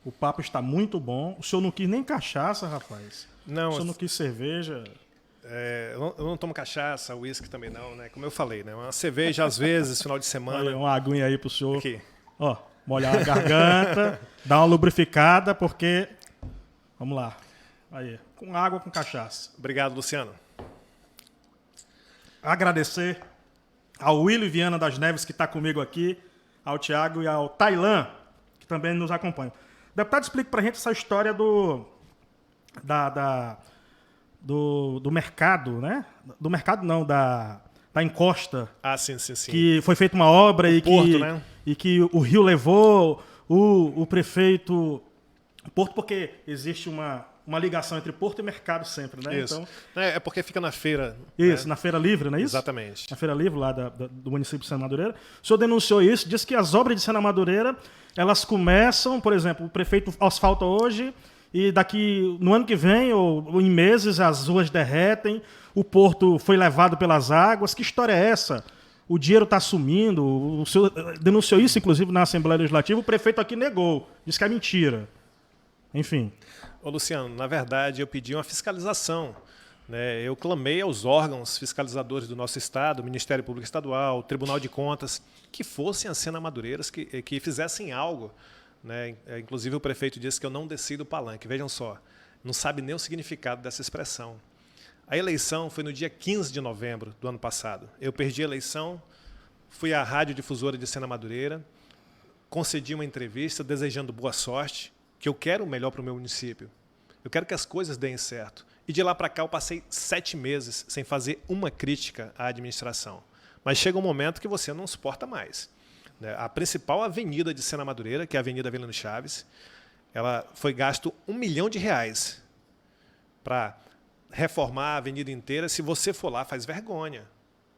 [SPEAKER 1] O papo está muito bom. O senhor não quis nem cachaça, rapaz.
[SPEAKER 2] Não,
[SPEAKER 1] o senhor não quis cerveja.
[SPEAKER 2] Eu não tomo cachaça, uísque também não, né? Como eu falei, né? Uma cerveja às vezes, final de semana.
[SPEAKER 1] Olha, uma aguinha aí pro senhor.
[SPEAKER 2] Aqui.
[SPEAKER 1] Ó, molhar a garganta, dar uma lubrificada, porque... Vamos lá. Aí, com água, com cachaça.
[SPEAKER 2] Obrigado, Luciano.
[SPEAKER 1] Agradecer ao Willy Viana das Neves, que está comigo aqui, ao Tiago e ao Tailan, que também nos acompanham. Deputado, explique para a gente essa história do mercado, né? Do mercado não, da encosta.
[SPEAKER 2] Ah, sim.
[SPEAKER 1] Que foi feita uma obra
[SPEAKER 2] né?
[SPEAKER 1] E que o Rio levou o prefeito... Porto, porque existe uma ligação entre porto e mercado sempre, né?
[SPEAKER 2] Isso.
[SPEAKER 1] Então,
[SPEAKER 2] é porque fica na feira.
[SPEAKER 1] Isso,
[SPEAKER 2] né?
[SPEAKER 1] na Feira Livre, não é isso?
[SPEAKER 2] Exatamente.
[SPEAKER 1] Na Feira Livre, lá do município de Sena Madureira. O senhor denunciou isso, disse que as obras de Sena Madureira, elas começam, por exemplo, o prefeito asfalta hoje e no ano que vem, ou em meses, as ruas derretem, o porto foi levado pelas águas. Que história é essa? O dinheiro está sumindo. O senhor denunciou isso, inclusive, na Assembleia Legislativa. O prefeito aqui negou, disse que é mentira. Enfim.
[SPEAKER 2] Ô, Luciano, na verdade, eu pedi uma fiscalização. Né? Eu clamei aos órgãos fiscalizadores do nosso Estado, o Ministério Público Estadual, o Tribunal de Contas, que fossem a Sena Madureiras, que fizessem algo. Né? Inclusive, o prefeito disse que eu não desci do palanque. Vejam só, não sabe nem o significado dessa expressão. A eleição foi no dia 15 de novembro do ano passado. Eu perdi a eleição, fui à radiodifusora de Sena Madureira, concedi uma entrevista desejando boa sorte, que eu quero o melhor para o meu município. Eu quero que as coisas deem certo. E de lá para cá eu passei 7 meses sem fazer uma crítica à administração. Mas chega um momento que você não suporta mais. A principal avenida de Sena Madureira, que é a Avenida Avelino Chaves, ela foi gasto R$1 milhão para reformar a avenida inteira. Se você for lá, faz vergonha.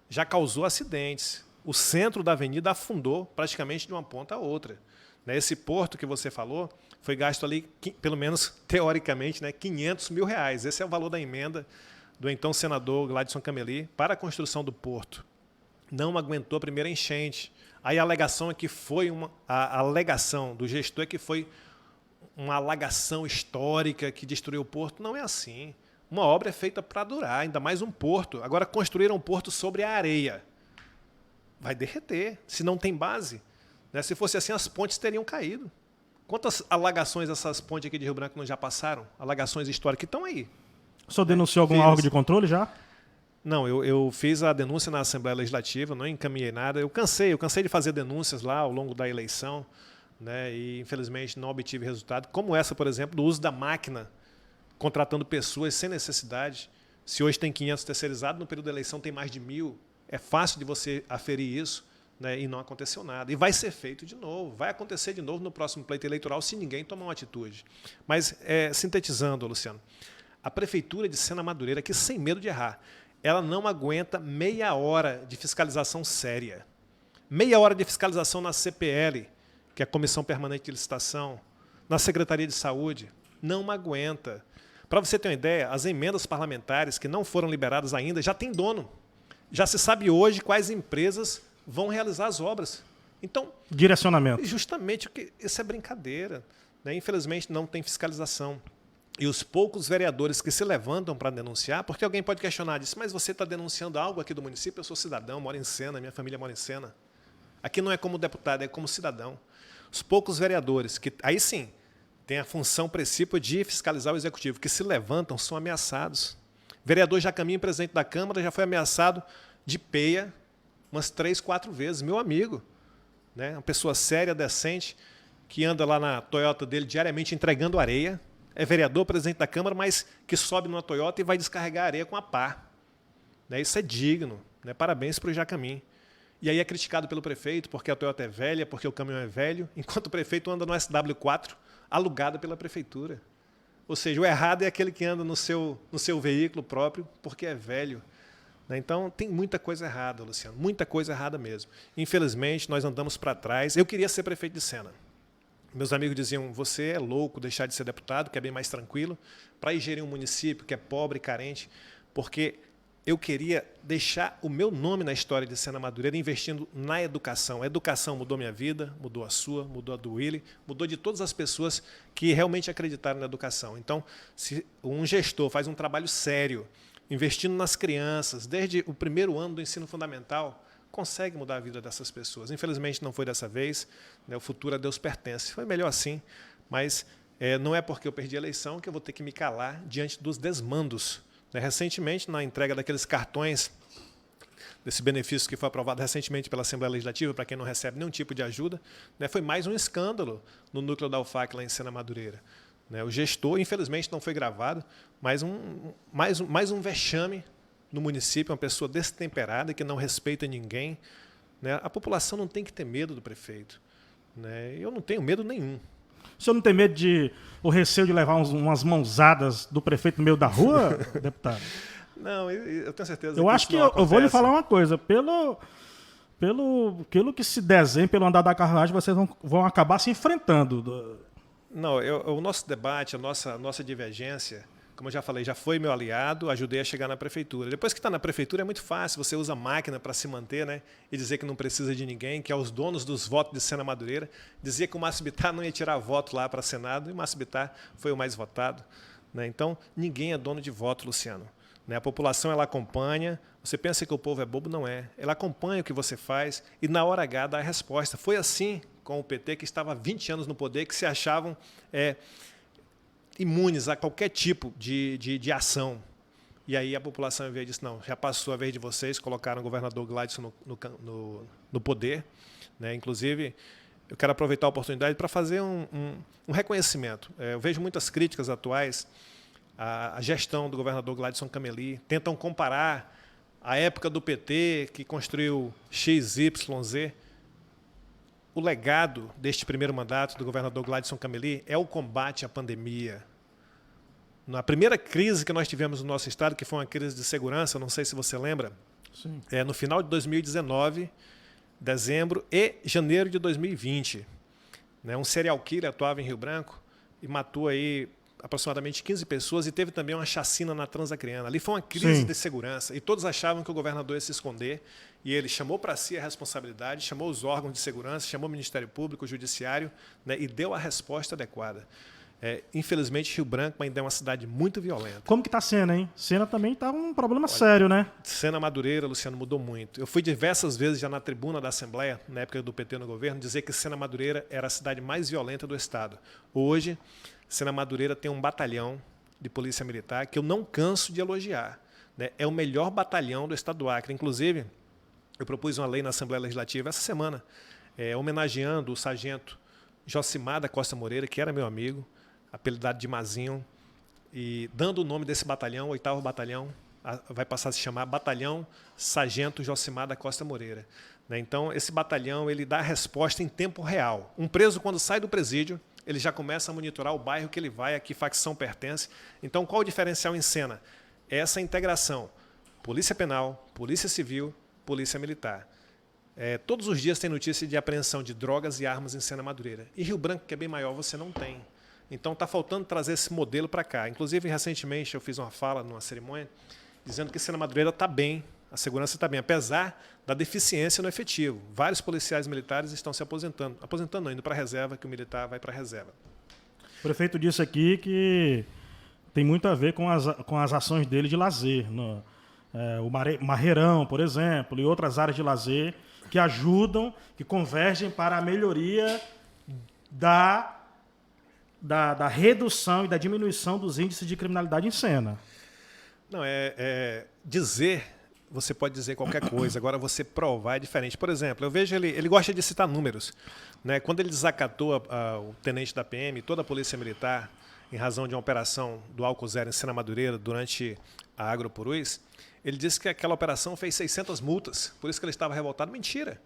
[SPEAKER 2] Já causou acidentes. O centro da avenida afundou praticamente de uma ponta a outra. Esse porto que você falou foi gasto ali, pelo menos teoricamente, R$500 mil. Esse é o valor da emenda do então senador Gladson Cameli para a construção do porto. Não aguentou a primeira enchente. Aí a alegação é que foi a alegação do gestor é que foi uma alagação histórica que destruiu o porto. Não é assim. Uma obra é feita para durar, ainda mais um porto. Agora construíram um porto sobre a areia. Vai derreter, se não tem base. Se fosse assim, as pontes teriam caído. Quantas alagações essas pontes aqui de Rio Branco não já passaram? Alagações históricas que estão aí.
[SPEAKER 1] O senhor denunciou algum órgão de controle já?
[SPEAKER 2] Não, eu fiz a denúncia na Assembleia Legislativa, não encaminhei nada. Eu cansei de fazer denúncias lá ao longo da eleição, e infelizmente não obtive resultado. Como essa, por exemplo, do uso da máquina, contratando pessoas sem necessidade. Se hoje tem 500 terceirizados, no período da eleição tem mais de 1.000. É fácil de você aferir isso, né, e não aconteceu nada. E vai ser feito de novo, vai acontecer de novo no próximo pleito eleitoral se ninguém tomar uma atitude. Mas, sintetizando, Luciano, a Prefeitura de Sena Madureira, que sem medo de errar, ela não aguenta meia hora de fiscalização séria. Meia hora de fiscalização na CPL, que é a Comissão Permanente de Licitação, na Secretaria de Saúde, não aguenta. Para você ter uma ideia, as emendas parlamentares que não foram liberadas ainda já têm dono. Já se sabe hoje quais empresas vão realizar as obras. Então,
[SPEAKER 1] direcionamento.
[SPEAKER 2] Justamente, isso é brincadeira, né? Infelizmente, não tem fiscalização. E os poucos vereadores que se levantam para denunciar, porque alguém pode questionar disso, mas você está denunciando algo aqui do município, eu sou cidadão, moro em Sena, minha família mora em Sena. Aqui não é como deputado, é como cidadão. Os poucos vereadores, que aí sim, tem a função princípio de fiscalizar o executivo, que se levantam, são ameaçados. Vereador Jacaminho, presidente da Câmara, já foi ameaçado de peia umas 3, 4 vezes. Meu amigo, né? Uma pessoa séria, decente, que anda lá na Toyota dele diariamente entregando areia. É vereador, presidente da Câmara, mas que sobe numa Toyota e vai descarregar areia com a pá. Né? Isso é digno. Né? Parabéns para o Jacaminho. E aí é criticado pelo prefeito porque a Toyota é velha, porque o caminhão é velho, enquanto o prefeito anda no SW4, alugado pela prefeitura. Ou seja, o errado é aquele que anda no seu veículo próprio porque é velho. Então, tem muita coisa errada, Luciano, muita coisa errada mesmo. Infelizmente, nós andamos para trás. Eu queria ser prefeito de Sena. Meus amigos diziam, você é louco deixar de ser deputado, que é bem mais tranquilo, para ir gerir um município que é pobre e carente, porque eu queria deixar o meu nome na história de Sena Madureira investindo na educação. A educação mudou minha vida, mudou a sua, mudou a do Willy, mudou de todas as pessoas que realmente acreditaram na educação. Então, se um gestor faz um trabalho sério, investindo nas crianças, desde o primeiro ano do ensino fundamental, consegue mudar a vida dessas pessoas. Infelizmente, não foi dessa vez, né? O futuro a Deus pertence. Foi melhor assim, mas não é porque eu perdi a eleição que eu vou ter que me calar diante dos desmandos. Recentemente, na entrega daqueles cartões, desse benefício que foi aprovado recentemente pela Assembleia Legislativa, para quem não recebe nenhum tipo de ajuda, foi mais um escândalo no núcleo da UFAC, lá em Sena Madureira. O gestor, infelizmente, não foi gravado, mas mais um vexame no município, uma pessoa destemperada, que não respeita ninguém. A população não tem que ter medo do prefeito. Eu não tenho medo nenhum.
[SPEAKER 1] O senhor não tem medo o receio de levar umas mãozadas do prefeito no meio da rua, deputado?
[SPEAKER 2] Não, eu tenho certeza.
[SPEAKER 1] Eu acho que eu vou lhe falar uma coisa. Pelo que se desenha, pelo andar da carruagem, vocês vão acabar se enfrentando.
[SPEAKER 2] Não, o nosso debate, a nossa divergência, como eu já falei, já foi meu aliado, ajudei a chegar na prefeitura. Depois que está na prefeitura é muito fácil, você usa máquina para se manter, né? E dizer que não precisa de ninguém, que é os donos dos votos de Sena Madureira. Dizia que o Márcio Bittar não ia tirar voto lá para Senado, e o Márcio Bittar foi o mais votado. Então, ninguém é dono de voto, Luciano. A população ela acompanha. Você pensa que o povo é bobo? Não é. Ela acompanha o que você faz e, na hora H, dá a resposta. Foi assim com o PT, que estava há 20 anos no poder, que se achavam imunes a qualquer tipo de ação. E aí a população, em vez disso, não, já passou a vez de vocês, colocaram o governador Gladson no poder. Inclusive, eu quero aproveitar a oportunidade para fazer um reconhecimento. Eu vejo muitas críticas atuais à gestão do governador Gladson Cameli, tentam comparar a época do PT, que construiu XYZ. O legado deste primeiro mandato do governador Gladson Cameli é o combate à pandemia. Na primeira crise que nós tivemos no nosso estado, que foi uma crise de segurança, não sei se você lembra,
[SPEAKER 1] sim,
[SPEAKER 2] no final de 2019, dezembro e janeiro de 2020. Um serial killer atuava em Rio Branco e matou aí aproximadamente 15 pessoas e teve também uma chacina na Transacriana. Ali foi uma crise
[SPEAKER 1] sim,
[SPEAKER 2] de segurança e todos achavam que o governador ia se esconder e ele chamou para si a responsabilidade, chamou os órgãos de segurança, chamou o Ministério Público, o Judiciário, e deu a resposta adequada. Infelizmente, Rio Branco ainda é uma cidade muito violenta.
[SPEAKER 1] Como que está Sena, hein? Sena também está um problema sério, né?
[SPEAKER 2] Sena Madureira, Luciano, mudou muito. Eu fui diversas vezes já na tribuna da Assembleia, na época do PT no governo, dizer que Sena Madureira era a cidade mais violenta do estado. Hoje, Sena Madureira tem um batalhão de polícia militar que eu não canso de elogiar. É o melhor batalhão do estado do Acre. Inclusive, eu propus uma lei na Assembleia Legislativa essa semana, homenageando o sargento Josimar da Costa Moreira, que era meu amigo, apelidado de Mazinho, e dando o nome desse batalhão, 8º Batalhão, vai passar a se chamar Batalhão Sargento Josimar da Costa Moreira. Né? Então, esse batalhão ele dá a resposta em tempo real. Um preso, quando sai do presídio, ele já começa a monitorar o bairro que ele vai, a que facção pertence. Então, qual o diferencial em cena? Essa integração. Polícia Penal, Polícia Civil, Polícia Militar. Todos os dias tem notícia de apreensão de drogas e armas em Sena Madureira. E Rio Branco, que é bem maior, você não tem. Então, está faltando trazer esse modelo para cá. Inclusive, recentemente, eu fiz uma fala numa cerimônia dizendo que Sena Madureira está bem, a segurança está bem, apesar da deficiência no efetivo. Vários policiais militares estão se aposentando. Aposentando não, indo para a reserva, que o militar vai para a reserva.
[SPEAKER 1] O prefeito disse aqui que tem muito a ver com as ações dele de lazer. O Marreirão, por exemplo, e outras áreas de lazer que ajudam, que convergem para a melhoria da redução e da diminuição dos índices de criminalidade em Sena.
[SPEAKER 2] Não, dizer, você pode dizer qualquer coisa, agora você provar é diferente. Por exemplo, eu vejo ele gosta de citar números. Né? Quando ele desacatou o tenente da PM e toda a Polícia Militar, em razão de uma operação do álcool zero em Sena Madureira durante a Agropurus, ele disse que aquela operação fez 600 multas, por isso que ele estava revoltado. Mentira.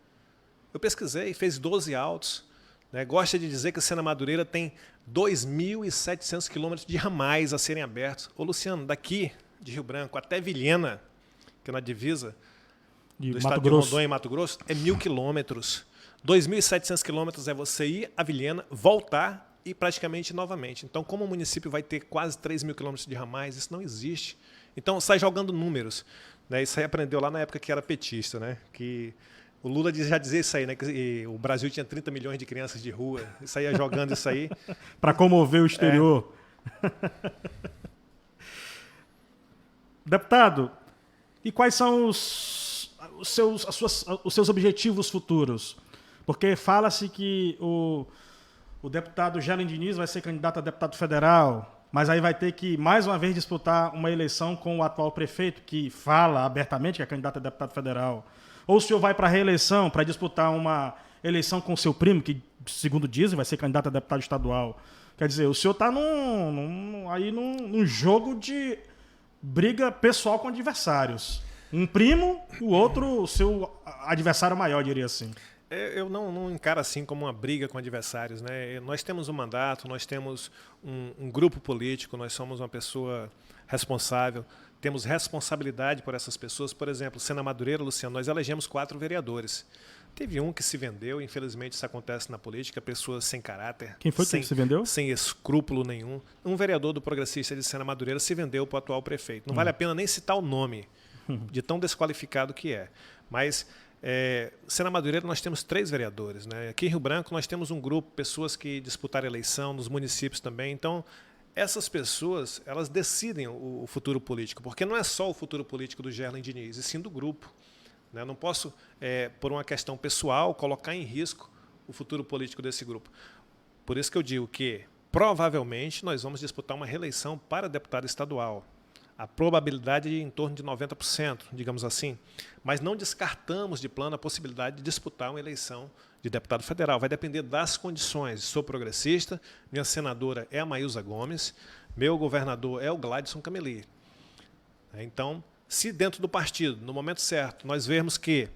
[SPEAKER 2] Eu pesquisei, fez 12 autos. Né? Gosta de dizer que Sena Madureira tem 2.700 quilômetros de ramais a serem abertos. Ô, Luciano, daqui de Rio Branco até Vilhena, que é na divisa do estado de Rondônia e Mato Grosso, é 1.000 quilômetros. 2.700 quilômetros é você ir a Vilhena, voltar e praticamente novamente. Então, como o município vai ter quase 3.000 quilômetros de ramais, isso não existe. Então, sai jogando números. Né? Isso aí aprendeu lá na época que era petista, né? Que o Lula já dizia isso aí, né? Que o Brasil tinha 30 milhões de crianças de rua. Isso aí ia jogando isso aí.
[SPEAKER 1] Para comover o exterior. Deputado, e quais são os seus objetivos futuros? Porque fala-se que o deputado Gelen Diniz vai ser candidato a deputado federal, mas aí vai ter que, mais uma vez, disputar uma eleição com o atual prefeito, que fala abertamente que é candidato a deputado federal. Ou o senhor vai para a reeleição para disputar uma eleição com o seu primo, que, segundo dizem, vai ser candidato a deputado estadual. Quer dizer, o senhor está num jogo de briga pessoal com adversários. Um primo, o outro, o seu adversário maior, diria assim.
[SPEAKER 2] Eu não encaro assim como uma briga com adversários. Né? Nós temos um mandato, nós temos um grupo político, nós somos uma pessoa responsável, temos responsabilidade por essas pessoas. Por exemplo, Sena Madureira, Luciano, nós elegemos 4 vereadores. Teve um que se vendeu, infelizmente isso acontece na política, pessoas sem caráter.
[SPEAKER 1] Quem foi que se vendeu?
[SPEAKER 2] Sem escrúpulo nenhum. Um vereador do Progressista de Sena Madureira se vendeu para o atual prefeito. Não vale a pena nem citar o nome, de tão desqualificado que é. Mas Sena Madureira nós temos 3 vereadores. Né? Aqui em Rio Branco nós temos um grupo, pessoas que disputaram a eleição, nos municípios também. Então, essas pessoas, elas decidem o futuro político, porque não é só o futuro político do Gelen Diniz, e sim do grupo. Né? Eu não posso, por uma questão pessoal, colocar em risco o futuro político desse grupo. Por isso que eu digo que, provavelmente, nós vamos disputar uma reeleição para deputado estadual. A probabilidade é em torno de 90%, digamos assim. Mas não descartamos de plano a possibilidade de disputar uma eleição de deputado federal. Vai depender das condições. Sou progressista, minha senadora é a Maílza Gomes, meu governador é o Gladson Cameli. Então, se dentro do partido, no momento certo, nós vermos que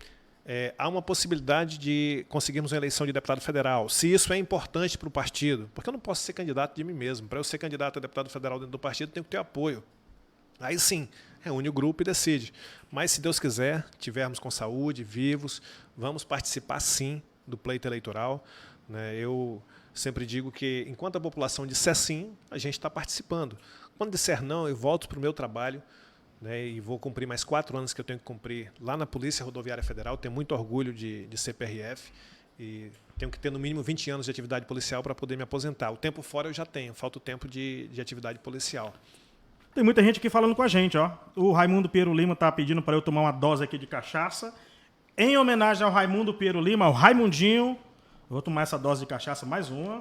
[SPEAKER 2] há uma possibilidade de conseguirmos uma eleição de deputado federal, se isso é importante para o partido, porque eu não posso ser candidato de mim mesmo. Para eu ser candidato a deputado federal dentro do partido, eu tenho que ter apoio. Aí sim, reúne o grupo e decide. Mas, se Deus quiser, tivermos com saúde, vivos, vamos participar sim do pleito eleitoral. Né? Eu sempre digo que, enquanto a população disser sim, a gente está participando. Quando disser não, eu volto para o meu trabalho, né, e vou cumprir mais 4 anos que eu tenho que cumprir lá na Polícia Rodoviária Federal. Tenho muito orgulho de ser PRF e tenho que ter no mínimo 20 anos de atividade policial para poder me aposentar. O tempo fora eu já tenho, falta o tempo de atividade policial.
[SPEAKER 1] Tem muita gente aqui falando com a gente, ó. O Raimundo Piero Lima está pedindo para eu tomar uma dose aqui de cachaça. Em homenagem ao Raimundo Piero Lima, ao Raimundinho, eu vou tomar essa dose de cachaça, mais uma.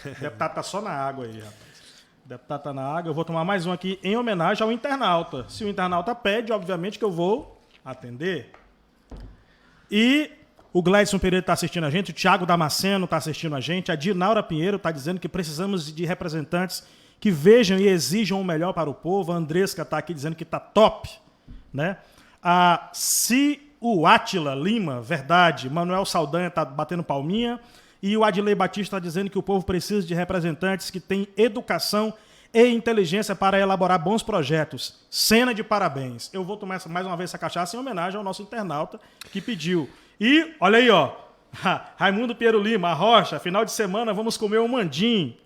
[SPEAKER 1] O deputado tá só na água aí, rapaz. O deputado tá na água, eu vou tomar mais uma aqui em homenagem ao internauta. Se o internauta pede, obviamente que eu vou atender. E o Gladson Pereira está assistindo a gente, o Thiago Damasceno está assistindo a gente, a Dinaura Pinheiro está dizendo que precisamos de representantes que vejam e exijam o melhor para o povo. A Andresca está aqui dizendo que está top. né? Se o Átila Lima, verdade, Manuel Saldanha está batendo palminha, e o Adilei Batista está dizendo que o povo precisa de representantes que têm educação e inteligência para elaborar bons projetos. Cena de parabéns. Eu vou tomar mais uma vez essa cachaça em homenagem ao nosso internauta que pediu. E, olha aí, ó, Raimundo Piero Lima, a Rocha, final de semana vamos comer um mandim.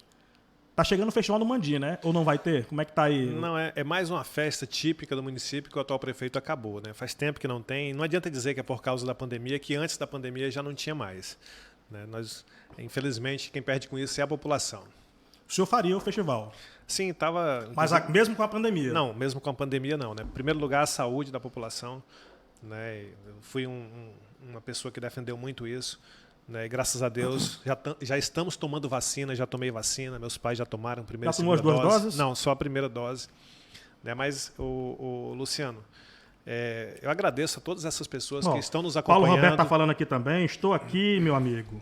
[SPEAKER 1] Tá chegando o festival do Mandim, né? Ou não vai ter? Como é que tá aí?
[SPEAKER 2] Não, é mais uma festa típica do município que o atual prefeito acabou, né? Faz tempo que não tem. Não adianta dizer que é por causa da pandemia, que antes da pandemia já não tinha mais, né? Infelizmente, quem perde com isso é a população.
[SPEAKER 1] O senhor faria o festival?
[SPEAKER 2] Sim, estava...
[SPEAKER 1] Mas mesmo com a pandemia?
[SPEAKER 2] Não, mesmo com a pandemia não, né? Em primeiro lugar, a saúde da população, né? Eu fui uma pessoa que defendeu muito isso. Né? E graças a Deus já estamos tomando vacina, já tomei vacina, meus pais já tomaram a primeira e segunda dose. Já tomou as 2 doses? Não, só a primeira dose. Né? Mas, Luciano, eu agradeço a todas essas pessoas que estão nos acompanhando.
[SPEAKER 1] Paulo Roberto está falando aqui também, estou aqui, meu amigo.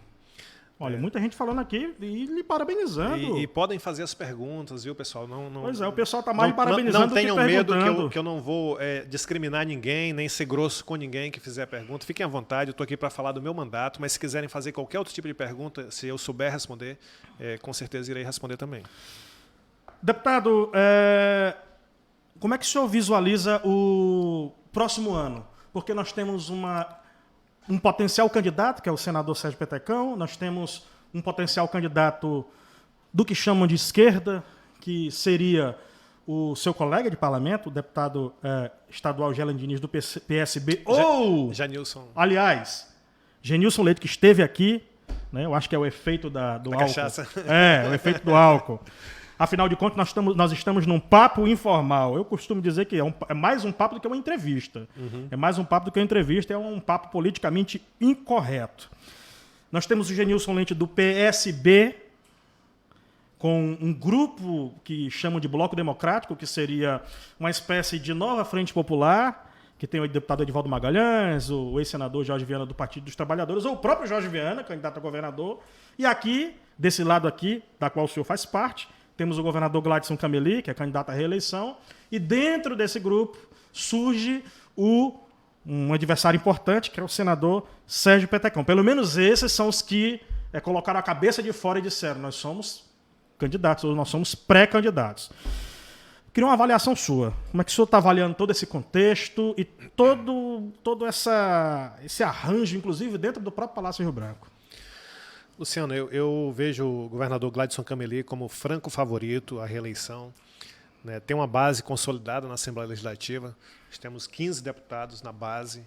[SPEAKER 1] Olha, muita gente falando aqui e lhe parabenizando.
[SPEAKER 2] E podem fazer as perguntas, viu, pessoal?
[SPEAKER 1] Pois é, o pessoal está mais parabenizando do que perguntando.
[SPEAKER 2] Não tenham medo que eu não vou discriminar ninguém, nem ser grosso com ninguém que fizer pergunta. Fiquem à vontade, eu estou aqui para falar do meu mandato, mas se quiserem fazer qualquer outro tipo de pergunta, se eu souber responder, com certeza irei responder também.
[SPEAKER 1] Deputado, como é que o senhor visualiza o próximo ano? Porque nós temos um potencial candidato, que é o senador Sérgio Petecão, nós temos um potencial candidato do que chamam de esquerda, que seria o seu colega de parlamento, o deputado estadual Gelen Diniz, do PSB, ou...
[SPEAKER 2] Janilson.
[SPEAKER 1] Aliás, Genilson Leite, que esteve aqui, né, eu acho que é o efeito do álcool.
[SPEAKER 2] Cachaça.
[SPEAKER 1] O efeito do álcool. Afinal de contas, nós estamos num papo informal. Eu costumo dizer que é mais um papo do que uma entrevista. Uhum. É mais um papo do que uma entrevista, é um papo politicamente incorreto. Nós temos o Genilson Leite do PSB, com um grupo que chamam de Bloco Democrático, que seria uma espécie de nova Frente Popular, que tem o deputado Edivaldo Magalhães, o ex-senador Jorge Viana do Partido dos Trabalhadores, ou o próprio Jorge Viana, candidato a governador. E aqui, desse lado aqui, da qual o senhor faz parte, temos o governador Gladson Cameli, que é candidato à reeleição, e dentro desse grupo surge um adversário importante, que é o senador Sérgio Petecão. Pelo menos esses são os que colocaram a cabeça de fora e disseram: nós somos candidatos, ou nós somos pré-candidatos. Queria uma avaliação sua. Como é que o senhor está avaliando todo esse contexto e todo esse arranjo, inclusive dentro do próprio Palácio Rio Branco?
[SPEAKER 2] Luciano, eu vejo o governador Gladson Cameli como franco favorito à reeleição. Né? Tem uma base consolidada na Assembleia Legislativa. Nós temos 15 deputados na base.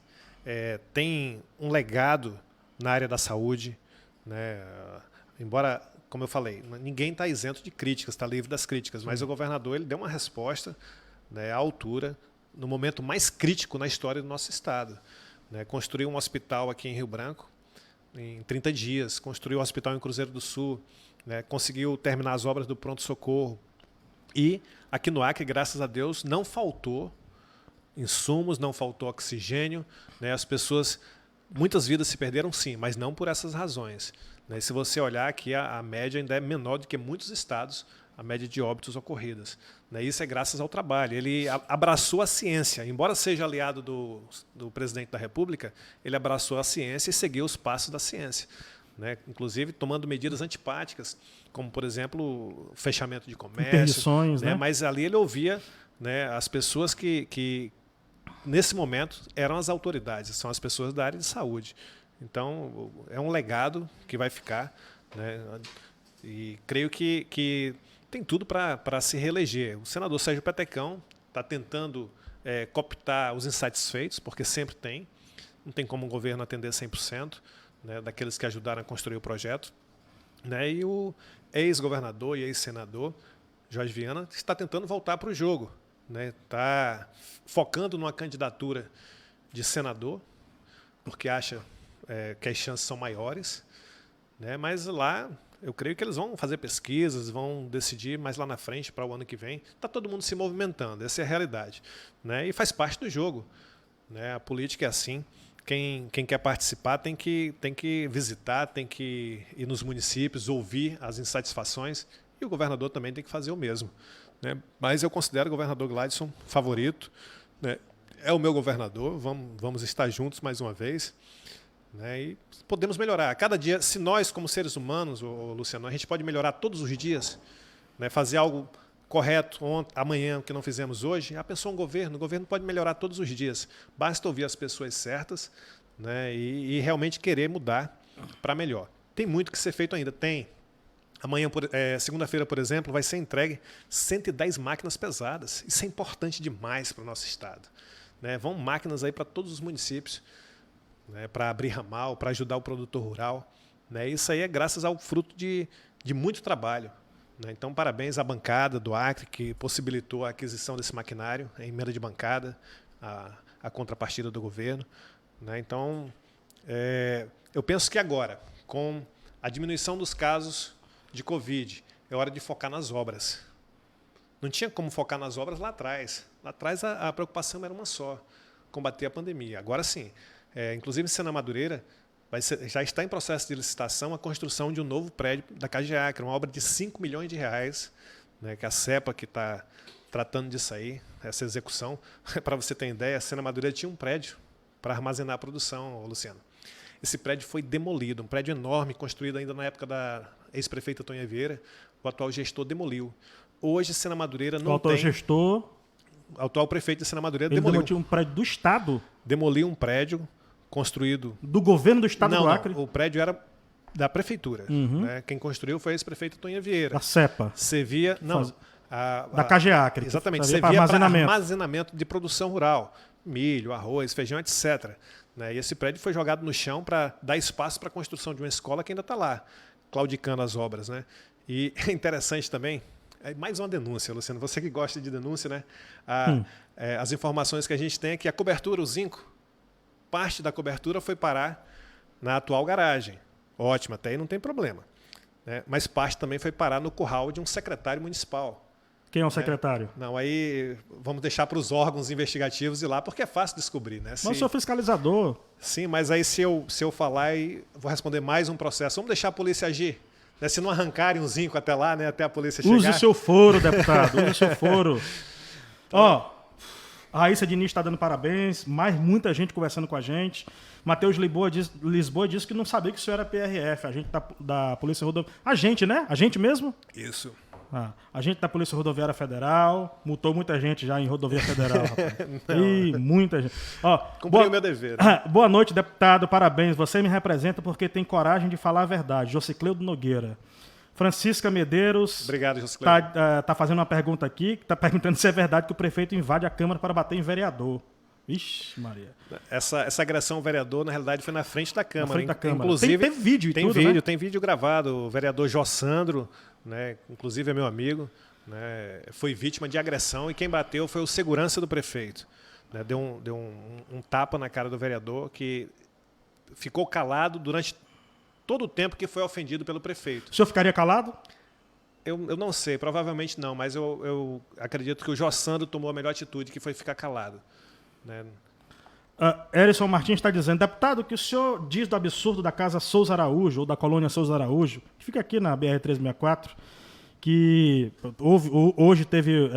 [SPEAKER 2] Tem um legado na área da saúde. Né? Embora, como eu falei, ninguém está isento de críticas, está livre das críticas. Mas o governador ele deu uma resposta, né, à altura, no momento mais crítico na história do nosso estado. Né? Construiu um hospital aqui em Rio Branco em 30 dias, construiu o hospital em Cruzeiro do Sul, né, conseguiu terminar as obras do pronto-socorro. E aqui no Acre, graças a Deus, não faltou insumos, não faltou oxigênio. Né, as pessoas, muitas vidas se perderam sim, mas não por essas razões. Né, se você olhar aqui, a média ainda é menor do que muitos estados, a média de óbitos ocorridas. Né, isso é graças ao trabalho. Ele abraçou a ciência. Embora seja aliado do presidente da República, ele abraçou a ciência e seguiu os passos da ciência. Né, inclusive tomando medidas antipáticas, como, por exemplo, o fechamento de comércio.
[SPEAKER 1] Interdições, né?
[SPEAKER 2] Mas ali ele ouvia, né, as pessoas que, nesse momento, eram as autoridades, são as pessoas da área de saúde. Então, é um legado que vai ficar. Né, e creio que tem tudo para se reeleger. O senador Sérgio Petecão está tentando cooptar os insatisfeitos, porque sempre tem. Não tem como o governo atender 100%, né, daqueles que ajudaram a construir o projeto. Né, e o ex-governador e ex-senador Jorge Viana está tentando voltar para o jogo. Né, está focando numa candidatura de senador, porque acha que as chances são maiores. Né, mas lá... eu creio que eles vão fazer pesquisas, vão decidir mais lá na frente, para o ano que vem. Está todo mundo se movimentando, essa é a realidade. Né? E faz parte do jogo. Né? A política é assim. Quem quer participar tem que visitar, tem que ir nos municípios, ouvir as insatisfações, e o governador também tem que fazer o mesmo. Né? Mas eu considero o governador Gladson favorito. Né? é o meu governador, vamos estar juntos mais uma vez, né? E podemos melhorar. Cada dia, se nós, como seres humanos, Luciano, a gente pode melhorar todos os dias, né? Fazer algo correto amanhã, que não fizemos hoje, abençoa o governo pode melhorar todos os dias. Basta ouvir as pessoas certas, né? E realmente querer mudar para melhor. Tem muito que ser feito ainda, tem. Amanhã, segunda-feira, por exemplo, vai ser entregue 110 máquinas pesadas. Isso é importante demais para o nosso estado, né? Vão máquinas aí para todos os municípios, né? Para abrir ramal, para ajudar o produtor rural, né? Isso aí é graças ao fruto de muito trabalho, né? Então, parabéns à bancada do Acre, que possibilitou a aquisição desse maquinário, a emenda de bancada, a contrapartida do governo, né? Então, eu penso que agora, com a diminuição dos casos de Covid, é hora de focar nas obras. Não tinha como focar nas obras lá atrás. Lá atrás a preocupação era uma só, combater a pandemia. Agora sim, inclusive em Sena Madureira, já está em processo de licitação a construção de um novo prédio da KG Acre, uma obra de 5 milhões de reais, né, que a CEPA que está tratando disso aí, essa execução. Para você ter ideia, a Sena Madureira tinha um prédio para armazenar a produção, Luciano. Esse prédio foi demolido, um prédio enorme, construído ainda na época da ex-prefeita Tonha Vieira. O atual gestor demoliu. Hoje, Sena Madureira não tem... O atual prefeito de Sena Madureira demoliu
[SPEAKER 1] um prédio do Estado?
[SPEAKER 2] Demoliu um prédio construído...
[SPEAKER 1] Do governo do Estado do Acre?
[SPEAKER 2] Não, o prédio era da prefeitura. Né? Quem construiu foi a ex-prefeita Tonha Vieira.
[SPEAKER 1] Da CEPA.
[SPEAKER 2] Servia... Não,
[SPEAKER 1] da KG Acre.
[SPEAKER 2] Exatamente, servia para armazenamento de produção rural. Milho, arroz, feijão, etc. Né? E esse prédio foi jogado no chão para dar espaço para a construção de uma escola que ainda está lá, claudicando as obras, né? E é interessante também, mais uma denúncia, Luciano, você que gosta de denúncia, né? As informações que a gente tem é que a cobertura, o zinco, parte da cobertura foi parar na atual garagem. Ótimo, até aí não tem problema, né? Mas parte também foi parar no curral de um secretário municipal.
[SPEAKER 1] Quem é o secretário?
[SPEAKER 2] Não, aí vamos deixar para os órgãos investigativos ir lá, porque é fácil descobrir, né?
[SPEAKER 1] Mas eu sou fiscalizador.
[SPEAKER 2] Sim, mas aí se eu falar, aí vou responder mais um processo. Vamos deixar a polícia agir, né? Se não arrancarem um zinco até lá, né? Até a polícia chegar.
[SPEAKER 1] Use o seu foro, deputado. Use o seu foro. Ó, a Raíssa Diniz está dando parabéns. Muita gente conversando com a gente. Matheus Lisboa disse que não sabia que isso era PRF. A gente da Polícia Rodoviária. A gente, né? A gente mesmo?
[SPEAKER 2] Isso.
[SPEAKER 1] A gente da Polícia Rodoviária Federal, multou muita gente já em rodovia federal, rapaz. E muita gente.
[SPEAKER 2] Cumpri o meu dever. Né?
[SPEAKER 1] Boa noite, deputado, parabéns. Você me representa porque tem coragem de falar a verdade. Josicleudo Nogueira. Francisca Medeiros.
[SPEAKER 2] Obrigado, Josicleudo.
[SPEAKER 1] Tá fazendo uma pergunta aqui, que está perguntando se é verdade que o prefeito invade a Câmara para bater em vereador. Ixi, Maria.
[SPEAKER 2] Essa agressão ao vereador, na realidade, foi na frente da Câmara.
[SPEAKER 1] Na frente da Câmara.
[SPEAKER 2] Inclusive,
[SPEAKER 1] tem vídeo e
[SPEAKER 2] tem
[SPEAKER 1] tudo,
[SPEAKER 2] vídeo,
[SPEAKER 1] né?
[SPEAKER 2] Tem vídeo gravado. O vereador Jossandro, né, inclusive é meu amigo, né, foi vítima de agressão e quem bateu foi o segurança do prefeito. Né, deu um tapa na cara do vereador que ficou calado durante todo o tempo que foi ofendido pelo prefeito.
[SPEAKER 1] O senhor ficaria calado?
[SPEAKER 2] Eu não sei, provavelmente não, mas eu acredito que o Jossandro tomou a melhor atitude, que foi ficar calado. Né?
[SPEAKER 1] Erison Martins está dizendo, deputado, o que o senhor diz do absurdo da Casa Souza Araújo, ou da colônia Souza Araújo, que fica aqui na BR-364, que hoje teve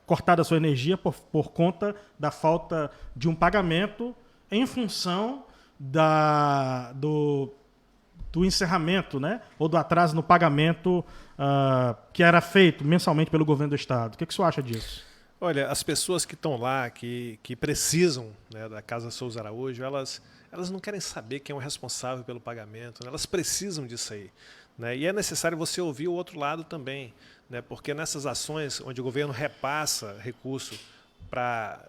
[SPEAKER 1] cortada a sua energia por conta da falta de um pagamento em função do encerramento, né? Ou do atraso no pagamento que era feito mensalmente pelo governo do Estado. O que o senhor acha disso?
[SPEAKER 2] Olha, as pessoas que estão lá, que precisam, né, da Casa Souza Araújo, elas não querem saber quem é o responsável pelo pagamento, né? Elas precisam disso aí. Né? E é necessário você ouvir o outro lado também, né? Porque nessas ações onde o governo repassa recurso para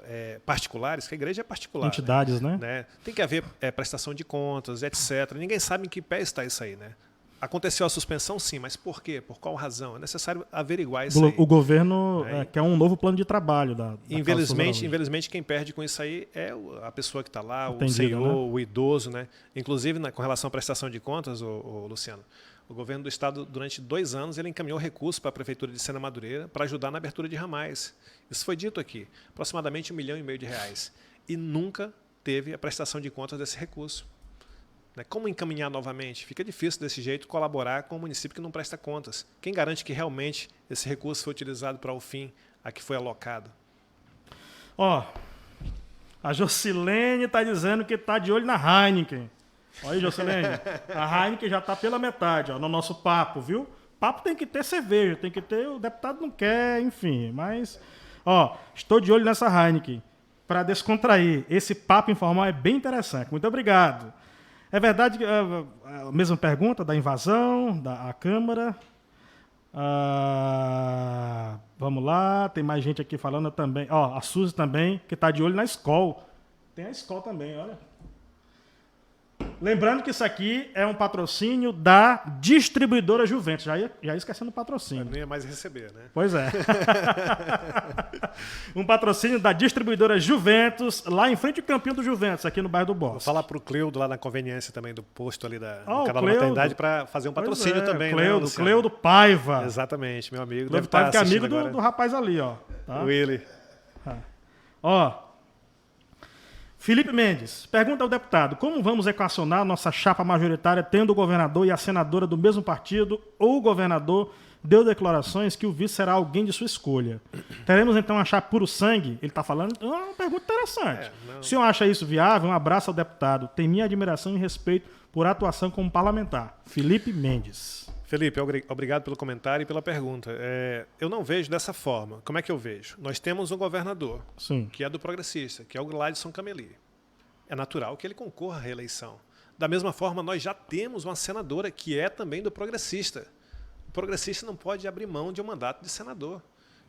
[SPEAKER 2] particulares, que a igreja é particular.
[SPEAKER 1] Entidades, né?
[SPEAKER 2] Tem que haver prestação de contas, etc. Ninguém sabe em que pé está isso aí, né? Aconteceu a suspensão, sim, mas por quê? Por qual razão? É necessário averiguar isso aí.
[SPEAKER 1] O governo quer um novo plano de trabalho da
[SPEAKER 2] Infelizmente, quem perde com isso aí é a pessoa que está lá, o senhor, né? O idoso. Né? Inclusive, com relação à prestação de contas, Luciano, o governo do Estado, durante 2 anos, ele encaminhou recursos para a Prefeitura de Sena Madureira para ajudar na abertura de ramais. Isso foi dito aqui, aproximadamente R$1,5 milhão. E nunca teve a prestação de contas desse recurso. Como encaminhar novamente? Fica difícil desse jeito colaborar com o município que não presta contas. Quem garante que realmente esse recurso foi utilizado para o fim a que foi alocado?
[SPEAKER 1] A Jocilene está dizendo que está de olho na Heineken. Olha aí, Jocilene. A Heineken já está pela metade, ó, no nosso papo, viu? Papo tem que ter cerveja, tem que ter... O deputado não quer, enfim. Mas, ó, estou de olho nessa Heineken para descontrair. Esse papo informal é bem interessante. Muito obrigado. É verdade que a mesma pergunta da invasão da Câmara. Vamos lá, tem mais gente aqui falando também. Ó, a Suzy também, que está de olho na escola. Tem a escola também, olha. Lembrando que isso aqui é um patrocínio da distribuidora Juventus. Já ia esquecendo o patrocínio.
[SPEAKER 2] Não ia mais receber, né?
[SPEAKER 1] Pois é. Um patrocínio da distribuidora Juventus, lá em frente ao campinho do Juventus, aqui no bairro do Bosque.
[SPEAKER 2] Vou falar pro Cleudo lá na conveniência também do posto ali do canal da
[SPEAKER 1] Cleudo.
[SPEAKER 2] maternidade para fazer um patrocínio também,
[SPEAKER 1] Cleudo,
[SPEAKER 2] né?
[SPEAKER 1] Cleudo Paiva.
[SPEAKER 2] Exatamente, meu amigo.
[SPEAKER 1] Cleudo Paiva, que é amigo do rapaz ali, ó. Tá?
[SPEAKER 2] O Willy.
[SPEAKER 1] Ó. Felipe Mendes, pergunta ao deputado, como vamos equacionar nossa chapa majoritária tendo o governador e a senadora do mesmo partido ou o governador deu declarações que o vice será alguém de sua escolha? Teremos então a chapa puro sangue? Ele está falando, é uma pergunta interessante. O senhor acha isso viável? Um abraço ao deputado. Tem minha admiração e respeito por atuação como parlamentar. Felipe Mendes.
[SPEAKER 2] Felipe, obrigado pelo comentário e pela pergunta. Eu não vejo dessa forma. Como é que eu vejo? Nós temos um governador,
[SPEAKER 1] Sim,
[SPEAKER 2] que é do progressista, que é o Gladson Cameli. É natural que ele concorra à reeleição. Da mesma forma, nós já temos uma senadora que é também do progressista. O progressista não pode abrir mão de um mandato de senador.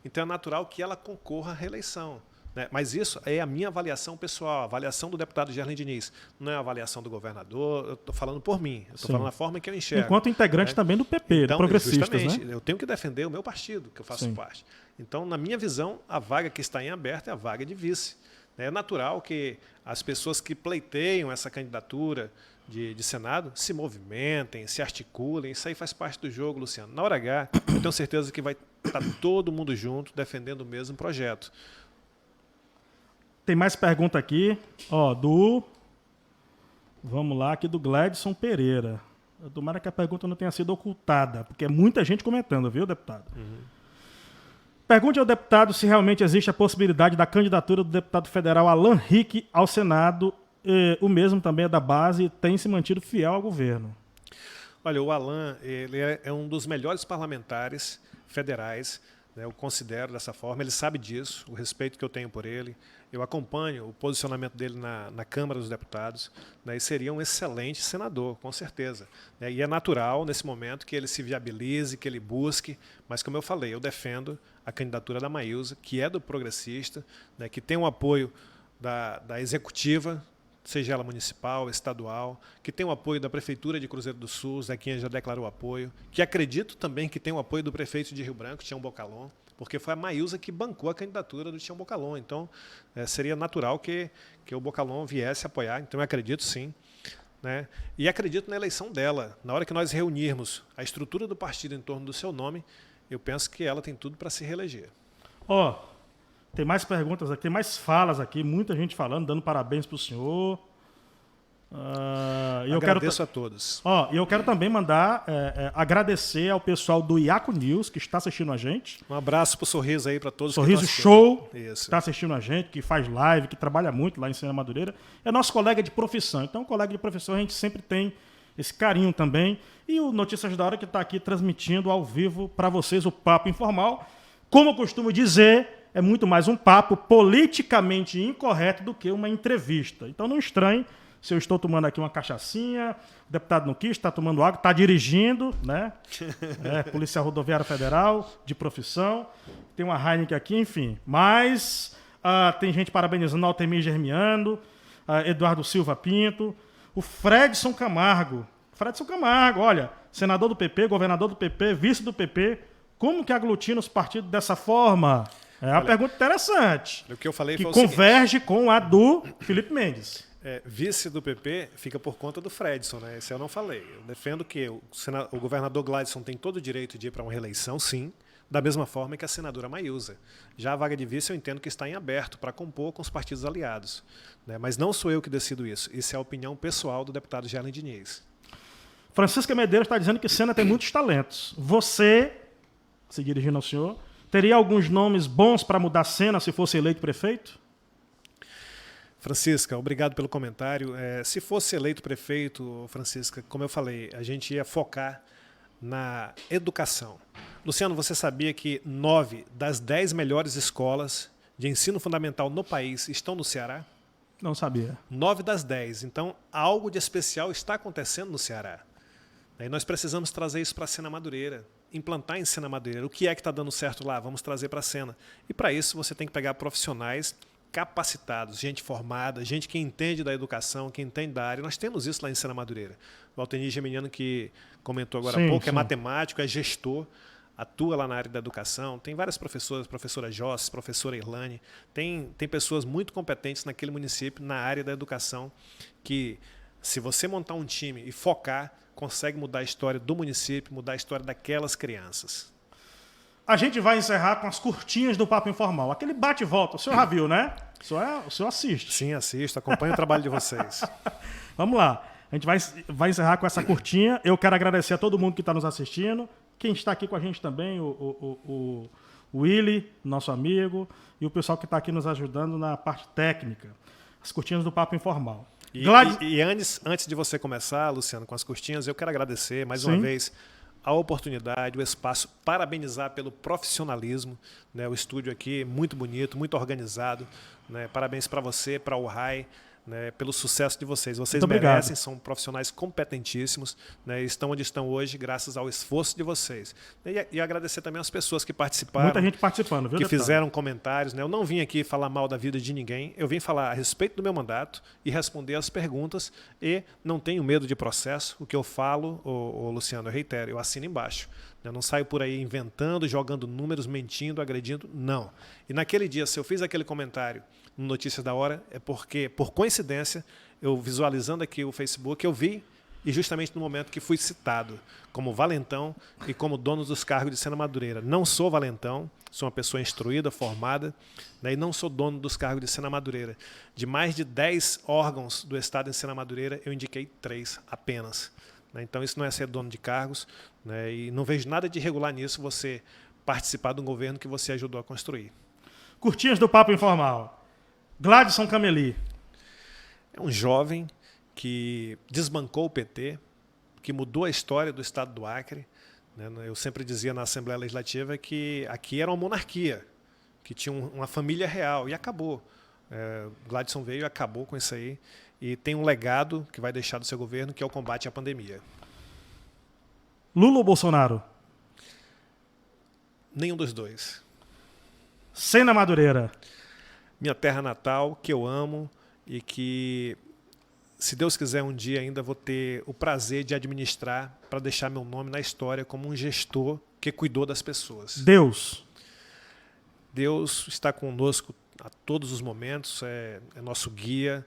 [SPEAKER 2] Então é natural que ela concorra à reeleição. Né? Mas isso é a minha avaliação pessoal, a avaliação do deputado Gerlen Diniz. Não é a avaliação do governador, eu estou falando por mim, eu estou falando da forma que eu enxergo.
[SPEAKER 1] Enquanto integrante também do PP,
[SPEAKER 2] então,
[SPEAKER 1] do Progressistas,
[SPEAKER 2] justamente,
[SPEAKER 1] né?
[SPEAKER 2] Eu tenho que defender o meu partido, que eu faço parte. Então, na minha visão, a vaga que está em aberto é a vaga de vice. É natural que as pessoas que pleiteiam essa candidatura de Senado se movimentem, se articulem, isso aí faz parte do jogo, Luciano. Na hora H, eu tenho certeza que vai estar todo mundo junto defendendo o mesmo projeto.
[SPEAKER 1] Tem mais pergunta aqui, ó, vamos lá, aqui do Gladson Pereira. Tomara que a pergunta não tenha sido ocultada, porque é muita gente comentando, viu, deputado? Pergunte ao deputado se realmente existe a possibilidade da candidatura do deputado federal Alan Rick ao Senado. O mesmo também é da base e tem se mantido fiel ao governo.
[SPEAKER 2] Olha, o Alan, ele é um dos melhores parlamentares federais, né, eu considero dessa forma, ele sabe disso, o respeito que eu tenho por ele. Eu acompanho o posicionamento dele na Câmara dos Deputados, né, e seria um excelente senador, com certeza. Né, e é natural, nesse momento, que ele se viabilize, que ele busque, mas como eu falei, eu defendo a candidatura da Maílza, que é do progressista, né, que tem o apoio da executiva, seja ela municipal, estadual, que tem o apoio da Prefeitura de Cruzeiro do Sul, Zequinha já declarou apoio, que acredito também que tem o apoio do prefeito de Rio Branco, Tião Bocalon, porque foi a Maílza que bancou a candidatura do Tião Bocalon. Então, seria natural que o Bocalon viesse apoiar. Então, eu acredito sim. Né? E acredito na eleição dela. Na hora que nós reunirmos a estrutura do partido em torno do seu nome, eu penso que ela tem tudo para se reeleger.
[SPEAKER 1] Ó, tem mais perguntas aqui, tem mais falas aqui, muita gente falando, dando parabéns para o senhor.
[SPEAKER 2] Agradeço a todos.
[SPEAKER 1] Ó, e eu quero também mandar agradecer ao pessoal do Iaco News que está assistindo a gente.
[SPEAKER 2] Um abraço pro Sorriso aí para todos.
[SPEAKER 1] Sorriso Show, que está assistindo a gente, que faz live, que trabalha muito lá em Serra Madureira. É nosso colega de profissão. Então, colega de profissão, a gente sempre tem esse carinho também. E o Notícias da Hora que está aqui transmitindo ao vivo para vocês o Papo Informal. Como eu costumo dizer, é muito mais um papo politicamente incorreto do que uma entrevista. Então, não estranhe se eu estou tomando aqui uma cachaçinha, o deputado não quis, está tomando água, está dirigindo, né? Polícia Rodoviária Federal, de profissão. Tem uma Heineken aqui, enfim. Mas tem gente parabenizando o Altemir Germiano, Eduardo Silva Pinto, o Fredson Camargo. Fredson Camargo, olha, senador do PP, governador do PP, vice do PP. Como que aglutina os partidos dessa forma? É uma pergunta interessante.
[SPEAKER 2] O que eu falei
[SPEAKER 1] que
[SPEAKER 2] foi
[SPEAKER 1] converge com a do Felipe Mendes.
[SPEAKER 2] Vice do PP fica por conta do Fredson, né? Esse eu não falei. Eu defendo que o governador Gladson tem todo o direito de ir para uma reeleição, sim, da mesma forma que a senadora Maílza. Já a vaga de vice eu entendo que está em aberto para compor com os partidos aliados. Né? Mas não sou eu que decido isso. Isso é a opinião pessoal do deputado Gerlen Diniz.
[SPEAKER 1] Francisca Medeiros está dizendo que Sena tem muitos talentos. Você, se dirigindo ao senhor, teria alguns nomes bons para mudar Sena se fosse eleito prefeito?
[SPEAKER 2] Francisca, obrigado pelo comentário. Se fosse eleito prefeito, Francisca, como eu falei, a gente ia focar na educação. Luciano, você sabia que 9 das 10 melhores escolas de ensino fundamental no país estão no Ceará?
[SPEAKER 1] Não sabia.
[SPEAKER 2] 9 das 10. Então, algo de especial está acontecendo no Ceará. E nós precisamos trazer isso para a Sena Madureira, implantar em Sena Madureira. O que é que está dando certo lá? Vamos trazer para a Sena. E para isso você tem que pegar profissionais capacitados, gente formada, gente que entende da educação, que entende da área. Nós temos isso lá em Sena Madureira. O Altenir Geminiano, que comentou agora há pouco, é matemático, é gestor, atua lá na área da educação. Tem várias professoras, professora Joss, professora Irlane. Tem pessoas muito competentes naquele município, na área da educação, que se você montar um time e focar, consegue mudar a história do município, mudar a história daquelas crianças.
[SPEAKER 1] A gente vai encerrar com as curtinhas do Papo Informal. Aquele bate e volta. O senhor já viu, né? O senhor assiste.
[SPEAKER 2] Sim, assisto. Acompanho o trabalho de vocês.
[SPEAKER 1] Vamos lá. A gente vai encerrar com essa curtinha. Eu quero agradecer a todo mundo que está nos assistindo. Quem está aqui com a gente também, o Willy, nosso amigo, e o pessoal que está aqui nos ajudando na parte técnica. As curtinhas do Papo Informal.
[SPEAKER 2] E antes de você começar, Luciano, com as curtinhas, eu quero agradecer mais uma vez a oportunidade, o espaço, parabenizar pelo profissionalismo, né? O estúdio aqui muito bonito, muito organizado, né? Parabéns para você, para o RAI, né? Pelo sucesso de vocês. Vocês merecem, são profissionais competentíssimos, né? Estão onde estão hoje graças ao esforço de vocês. E agradecer também às pessoas que participaram.
[SPEAKER 1] Muita gente participando, viu,
[SPEAKER 2] que fizeram comentários, né? Eu não vim aqui falar mal da vida de ninguém, eu vim falar a respeito do meu mandato e responder as perguntas, e não tenho medo de processo. O que eu falo, Luciano, eu reitero, eu assino embaixo. Eu não saio por aí inventando, jogando números, mentindo, agredindo, não. E naquele dia, se eu fiz aquele comentário no Notícias da Hora, é porque, por coincidência, eu visualizando aqui o Facebook, eu vi, e justamente no momento que fui citado como valentão e como dono dos cargos de Sena Madureira. Não sou valentão, sou uma pessoa instruída, formada, né, e não sou dono dos cargos de Sena Madureira. De mais de 10 órgãos do Estado em Sena Madureira, eu indiquei 3 apenas. Então isso não é ser dono de cargos, né, e não vejo nada de irregular nisso, você participar de um governo que você ajudou a construir.
[SPEAKER 1] Curtinhas do Papo Informal. Gladson Cameli.
[SPEAKER 2] É um jovem que desbancou o PT, que mudou a história do Estado do Acre. Eu sempre dizia na Assembleia Legislativa que aqui era uma monarquia, que tinha uma família real, e acabou. Gladson veio e acabou com isso aí, e tem um legado que vai deixar do seu governo, que é o combate à pandemia.
[SPEAKER 1] Lula ou Bolsonaro?
[SPEAKER 2] Nenhum dos dois.
[SPEAKER 1] Sena Madureira.
[SPEAKER 2] Minha terra natal, que eu amo e que, se Deus quiser, um dia ainda vou ter o prazer de administrar para deixar meu nome na história como um gestor que cuidou das pessoas.
[SPEAKER 1] Deus.
[SPEAKER 2] Deus está conosco a todos os momentos, é nosso guia.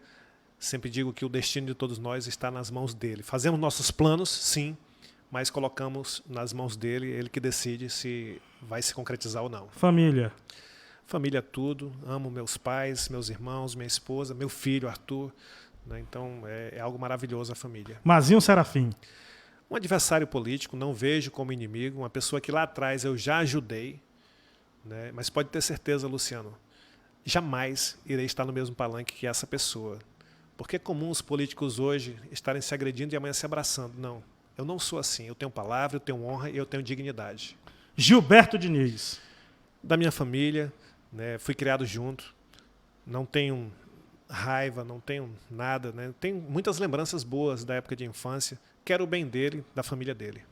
[SPEAKER 2] Sempre digo que o destino de todos nós está nas mãos dele. Fazemos nossos planos, sim, mas colocamos nas mãos dele, ele que decide se vai se concretizar ou não.
[SPEAKER 1] Família.
[SPEAKER 2] Família é tudo, amo meus pais, meus irmãos, minha esposa, meu filho, Arthur. Né? Então é algo maravilhoso a família.
[SPEAKER 1] Mazinho Serafim.
[SPEAKER 2] Um adversário político, não vejo como inimigo, uma pessoa que lá atrás eu já ajudei, né? Mas pode ter certeza, Luciano, jamais irei estar no mesmo palanque que essa pessoa. Porque é comum os políticos hoje estarem se agredindo e amanhã se abraçando. Não, eu não sou assim. Eu tenho palavra, eu tenho honra e eu tenho dignidade.
[SPEAKER 1] Gilberto Diniz.
[SPEAKER 2] Da minha família, né, fui criado junto, não tenho raiva, não tenho nada, né, tenho muitas lembranças boas da época de infância, quero o bem dele, da família dele.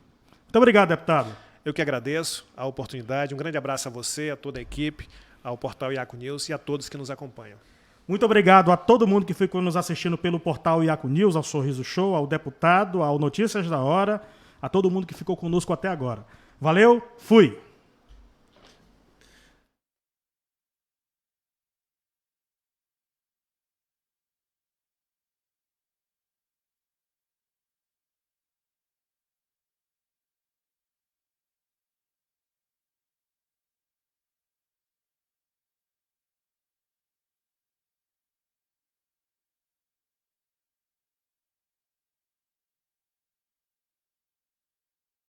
[SPEAKER 1] Muito obrigado, deputado.
[SPEAKER 2] Eu que agradeço a oportunidade, um grande abraço a você, a toda a equipe, ao portal Iaco News e a todos que nos acompanham.
[SPEAKER 1] Muito obrigado a todo mundo que ficou nos assistindo pelo portal Iaco News, ao Sorriso Show, ao deputado, ao Notícias da Hora, a todo mundo que ficou conosco até agora. Valeu, fui!